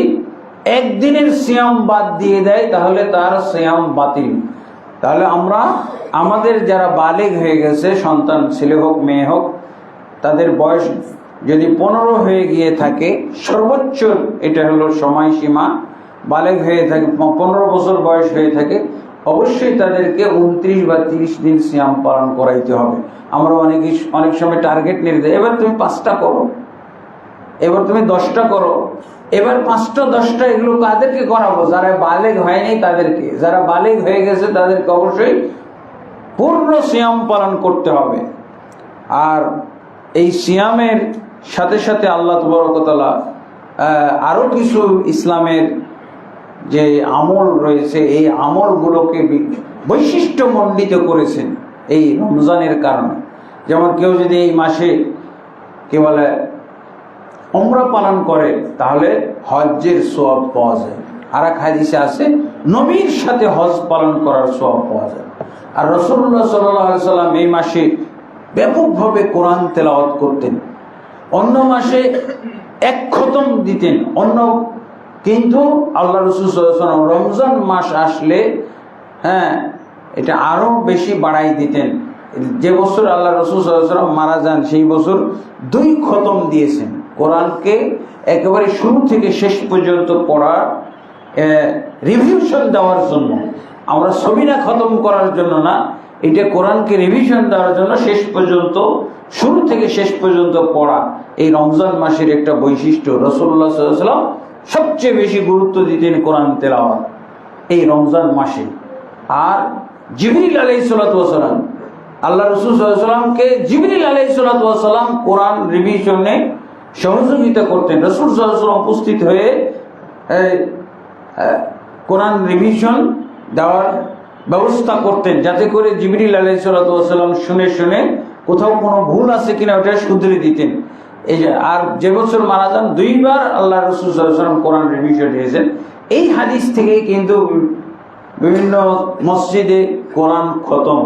একদিনের সিয়াম বাদ দিয়ে দেয় তাহলে তার সিয়াম বাতিল। তাহলে আমরা আমাদের যারা বালেগ হয়ে গেছে, সন্তান ছেলে হোক মেয়ে হোক, তাদের বয়স যদি 15 হয়ে গিয়ে থাকে, সর্বোচ্চ এটা হলো সময়সীমা, বালেগ হয়ে থাকে 15 বছর বয়স হয়ে থাকে, অবশ্যই তাদেরকে 29 বা 30 দিন সিয়াম পালন করাইতে হবে। আমরা অনেক সময় টার্গেট নির্ধারণ, এবার তুমি 5টা করো, এবার তুমি 10টা করো, এবার 5টা 10টা, এগুলো কাদেরকে করাবো? যারা বালেগ হয়নি তাদেরকে। যারা বালেগ হয়ে গেছে তাদেরকে অবশ্যই পূর্ণ সিয়াম পালন করতে হবে। আর এই সিয়ামের সাথে সাথে আল্লাহ তাবারক ওয়া তাআলা আরো কিছু ইসলামের যে আমল রয়েছে, এই আমলগুলোকে বৈশিষ্ট্যমণ্ডিত করেছেন এই রমজানের কারণে। যেমন কেউ যদি এই মাসে কি বলে উমরা পালন করে, তাহলে হজ্জের সওয়াব পাওয়া যায়। আর এক হাদিসে আছে নবীর সাথে হজ পালন করার সওয়াব পাওয়া যায়। আর রাসূলুল্লাহ সাল্লাল্লাহু আলাইহি সাল্লাম এই মাসে ব্যাপকভাবে কোরআন তেলাওয়াত করতেন। অন্য মাসে 1 খতম দিতেন, কিন্তু আল্লাহ রাসূল সাল্লাল্লাহু আলাইহি ওয়াসাল্লাম রমজান মাস আসলে এটা আরো বেশি বাড়াই দিতেন। যে বছর আল্লাহ রাসূল সাল্লাল্লাহু আলাইহি ওয়াসাল্লাম মারা যান, সেই বছর 2 খতম দিয়েছেন। কোরআনকে একেবারে শুরু থেকে শেষ পর্যন্ত পড়ার রিভিশন দেওয়ার জন্য, আমরা সবিনা খতম করার জন্য না, এটা কোরআনকে রিভিশন দেওয়ার জন্য শেষ পর্যন্ত, শুরু থেকে শেষ পর্যন্ত পড়া এই রমজান মাসের একটা বৈশিষ্ট্য। রাসূলুল্লাহ সাল্লাল্লাহু আলাইহি ওয়াসাল্লাম সবচেয়ে বেশি গুরুত্ব দিতেন কোরআন তেলাওয়াত এই রমজান মাসে। আর জিবরিল আলাইহিস সালাতু ওয়াস সালাম, আল্লাহ রাসূল সাল্লাল্লাহু আলাইহি ওয়াসাল্লামকে জিবরিল আলাইহিস সালাতু ওয়াস সালাম কোরআন রিভিশনে সহযোগিতা করতেন। রাসূল সাল্লাল্লাহু আলাইহি ওয়াসাল্লাম উপস্থিত হয়ে কোরআন রিভিশন দেওয়ার ব্যবস্থা করতেন, যাতে করে জিবরিল আলাইহিস সালাতু ওয়াস সালাম শুনে শুনে কোথাও কোনো ভুল আছে কিনা ওটা শুধরে দিতেন। এই যে, আর যে বছর মারা যান 2 বার আল্লাহ রাসূল সাল্লাল্লাহু আলাইহি ওয়াসাল্লাম কোরআন রিভিশন দিয়েছেন। এই হাদিস থেকেই কিন্তু বিভিন্ন মসজিদে কোরআন খতম,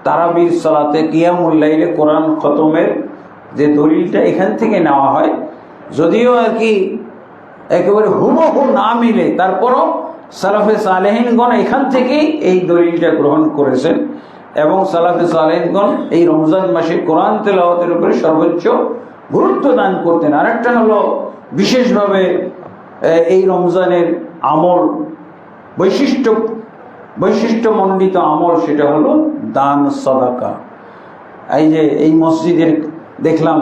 তারাবির সালাতে, কিয়ামুল লাইলে কোরআন খতমের যে দলিলটা এখান থেকে নেওয়া হয়। যদিও আর কি একেবারে হুবহু না মিলে, তারপরও সালাফে সালেহিনগণ এখান থেকেই এই দলিলটা গ্রহণ করেছেন। এবং সালাফে সালেহিনগণ এই রমজান মাসে কোরআন তেলাওয়াতের উপরে সর্বোচ্চ গুরুত্ব দান করতেন। আরেকটা হলো বিশেষভাবে এই রমজানের আমল, বৈশিষ্ট্যমণ্ডিত আমল, সেটা হলো দান সাদাকা। এই যে এই মসজিদের দেখলাম,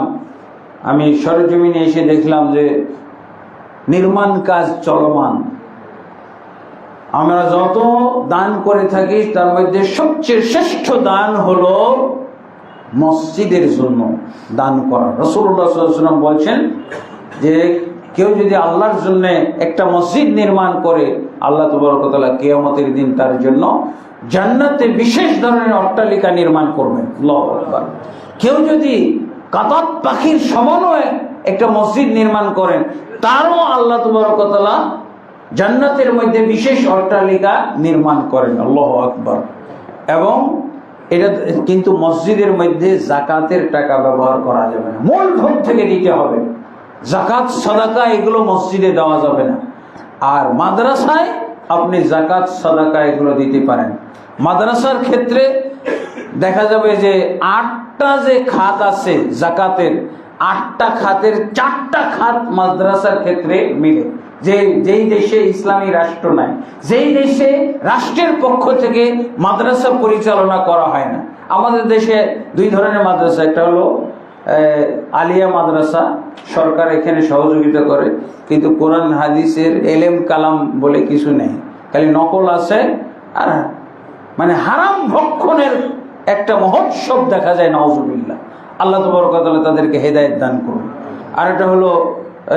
আমি সরজমিনে এসে দেখলাম যে নির্মাণ কাজ চলমান। আমরা যত দান করে থাকি তার মধ্যে সবচেয়ে শ্রেষ্ঠ দান হলো মসজিদের জন্য দান করা। রাসূলুল্লাহ সাল্লাল্লাহু আলাইহি ওয়াসাল্লাম বলছেন যে কেউ যদি আল্লাহর জন্য একটা মসজিদ নির্মাণ করে, আল্লাহ তাবারক ওয়া তাআলা কিয়ামতের দিন তার জন্য জান্নাতে বিশেষ ধরনের অট্টালিকা নির্মাণ করবেন। আল্লাহু আকবার। কেউ যদি কাতাত পাখির সমন্বয়ে একটা মসজিদ নির্মাণ করেন, তারও আল্লাহ তাবারক ওয়া তাআলা জান্নাতের মধ্যে বিশেষ অট্টালিকা নির্মাণ করেন। আল্লাহু আকবার। এবং এটা কিন্তু মসজিদের মধ্যে যাকাতের টাকা ব্যবহার করা যাবে না, মূলধন থেকে দিতে হবে। যাকাত সাদাকা এগুলো মসজিদে দেওয়া যাবে না। আর মাদ্রাসায় আপনি যাকাত সাদাকা এগুলো দিতে পারেন। মাদ্রাসার ক্ষেত্রে দেখা যাবে যে 8টা যে খাত আছে যাকাতের, 8টা খাতের 4টা খাত মাদ্রাসার ক্ষেত্রে মিলে। যেই দেশে ইসলামী রাষ্ট্র নাই, যেই দেশে রাষ্ট্রের পক্ষ থেকে মাদ্রাসা পরিচালনা করা হয় না। আমাদের দেশে 2 ধরনের মাদ্রাসা, একটা হলো আলিয়া মাদ্রাসা, সরকার এখানে সহযোগিতা করে, কিন্তু কোরআন হাদিসের এলেম কালাম বলে কিছু নেই, খালি নকল আছে। আর মানে হারাম ভক্ষণের একটা মহোৎসব দেখা যায়, নাউজুবিল্লাহ। আল্লাহ তাবারক ওয়া তাআলা তাদেরকে হেদায়েত দান করুন। আর এটা হলো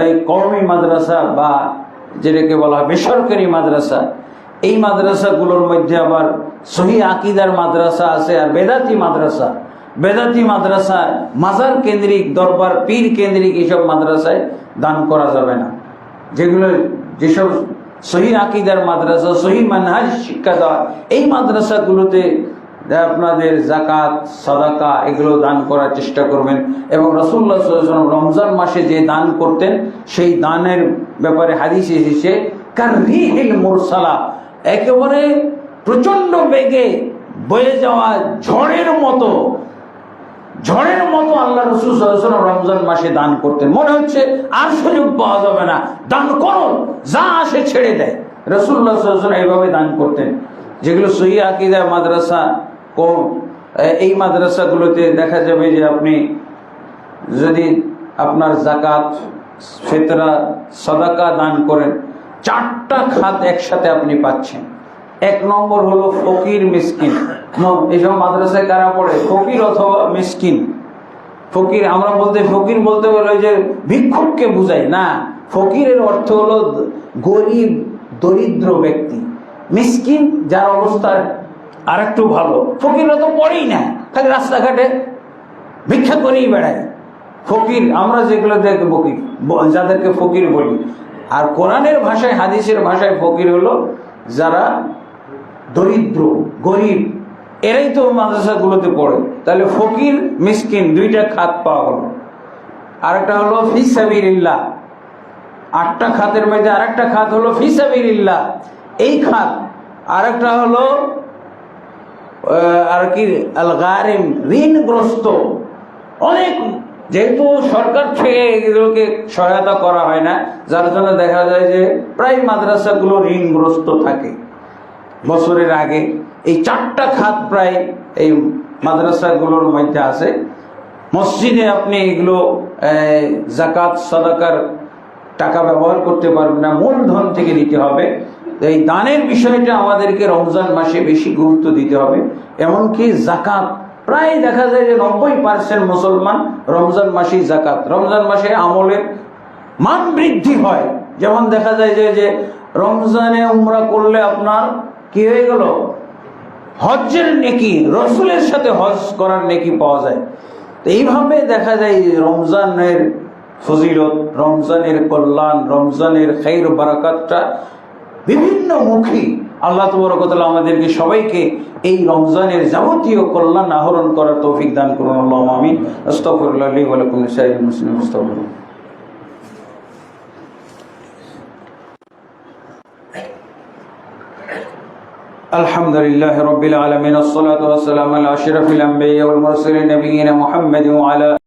এই কওমি মাদ্রাসা বা যেটাকে বলা হয় বেসরকারি মাদ্রাসা। এই মাদ্রাসাগুলোর মধ্যে আবার সহিহ আকীদার মাদ্রাসা আছে আর বেদাতি মাদ্রাসা। বেদাতি মাদ্রাসায় মাজার কেন্দ্রিক, দরবার পীর কেন্দ্রিক এইসব মাদ্রাসায় দান করা যাবে না। যেসব সহিহ আকীদার মাদ্রাসা, সহিহ মানহাজ শিক্ষা দেওয়া, এই মাদ্রাসাগুলোতে আপনাদের যাকাত সাদাকা এগুলো দান করার চেষ্টা করবেন। এবং রাসূলুল্লাহ সাল্লাল্লাহু আলাইহি ওয়াসাল্লাম রমজান মাসে যে দান করতেন, সেই দানের ব্যাপারে হাদিসে এসেছে কাররিহিল মুরসালা, একেবারে প্রচন্ড বেগে বয়ে যাওয়া ঝড়ের মতো আল্লাহ রাসূল সাল্লাল্লাহু আলাইহি ওয়াসাল্লাম রমজান মাসে দান করতেন। মনে হচ্ছে আর সুযোগ পাওয়া যাবে না, দান করো, যা আসে ছেড়ে দেয়। রাসূলুল্লাহ সাল্লাল্লাহু আলাইহি ওয়াসাল্লাম এইভাবে দান করতেন। যেগুলো সহিহ আকীদা মাদ্রাসা, এই মাদ্রাসাগুলোতে দেখা যাবে যে আপনি যদি আপনার জাকাত, ফিতরা, সাদাকা দান করেন, 4টা খাত একসাথে আপনি পাচ্ছেন। 1 নম্বর হলো ফকির মিসকিন। এইসব মাদ্রাসায় কারা পড়ে? ফকির অথবা মিসকিন। ফকির আমরা ফকির বলতে বলে যে ভিক্ষুককে বুঝাই না, ফকিরের অর্থ হলো গরিব দরিদ্র ব্যক্তি। মিসকিন যার অবস্থা আর একটু ভালো। ফকিররা তো পড়েই না, খালি রাস্তাঘাটে ভিক্ষা করেই বেড়ায়। ফকির আমরা যেগুলো দেখে ফকির, যাদেরকে ফকির বলি। আর কোরআনের ভাষায়, হাদিসের ভাষায় ফকির হলো যারা দরিদ্র গরিব, এরাই তো মাদ্রাসাগুলোতে পড়ে। তাহলে ফকির মিসকিন 2টা খাত পাওয়া হলো। আরেকটা হলো ফি সাবিলিল্লাহ। 8টা খাতের মধ্যে আরেকটা খাত হলো ফি সাবিলিল্লাহ, এই খাত। আরেকটা হলো আর কি আল গারিম, ঋণগ্রস্ত। অনেক, যেহেতু সরকার থেকে এগুলোকে সহায়তা করা হয় না, যার জন্য দেখা যায় যে প্রায় মাদ্রাসাগুলো ঋণগ্রস্ত থাকে বছরের আগে। এই 4টা খাত প্রায় এই মাদ্রাসাগুলোর মধ্যে আছে। মসজিদে আপনি এগুলো জাকাত সাদাকার টাকা ব্যবহার করতে পারবেন না, মূলধন থেকে দিতে হবে। এই দানের বিষয়টা আমাদেরকে রমজান মাসে বেশি গুরুত্ব দিতে হবে। এমনকি জাকাত, প্রায় দেখা যায় যে 90% মুসলমান রমজান মাসেই জাকাত। রমজান মাসে আমলের মান বৃদ্ধি হয়। যেমন দেখা যায় যে রমজানে উমরা করলে আপনার কি হয়ে গেল? হজ্জের নেকি, রসুলের সাথে হজ করার নেকি পাওয়া যায়। এইভাবে দেখা যায় রমজানের ফজিলত, রমজানের কল্যাণ, রমজানের খাইর বারাকাতটা বিভিন্ন মুখী। আল্লাহ তাবারক ওয়া তাআলা আমাদেরকে সবাইকে এই রমজানের যাবতীয় কল্যাণ আহরণ করার তৌফিক দান করুন। আল্লাহুম্মা আমিন। আস্তাগফিরুল্লাহ লি ওয়া লাকুম লিসাইরিল মুসলিমিন আস্তাগফিরুল্লাহ। আলহামদুলিল্লাহি রাব্বিল আলামিন, আসসালাতু ওয়াসসালামু আলা আশরাফিল আমবিয়া ওয়াল মুরসালিন নবিয়িনা মুহাম্মাদিন ওয়া আলা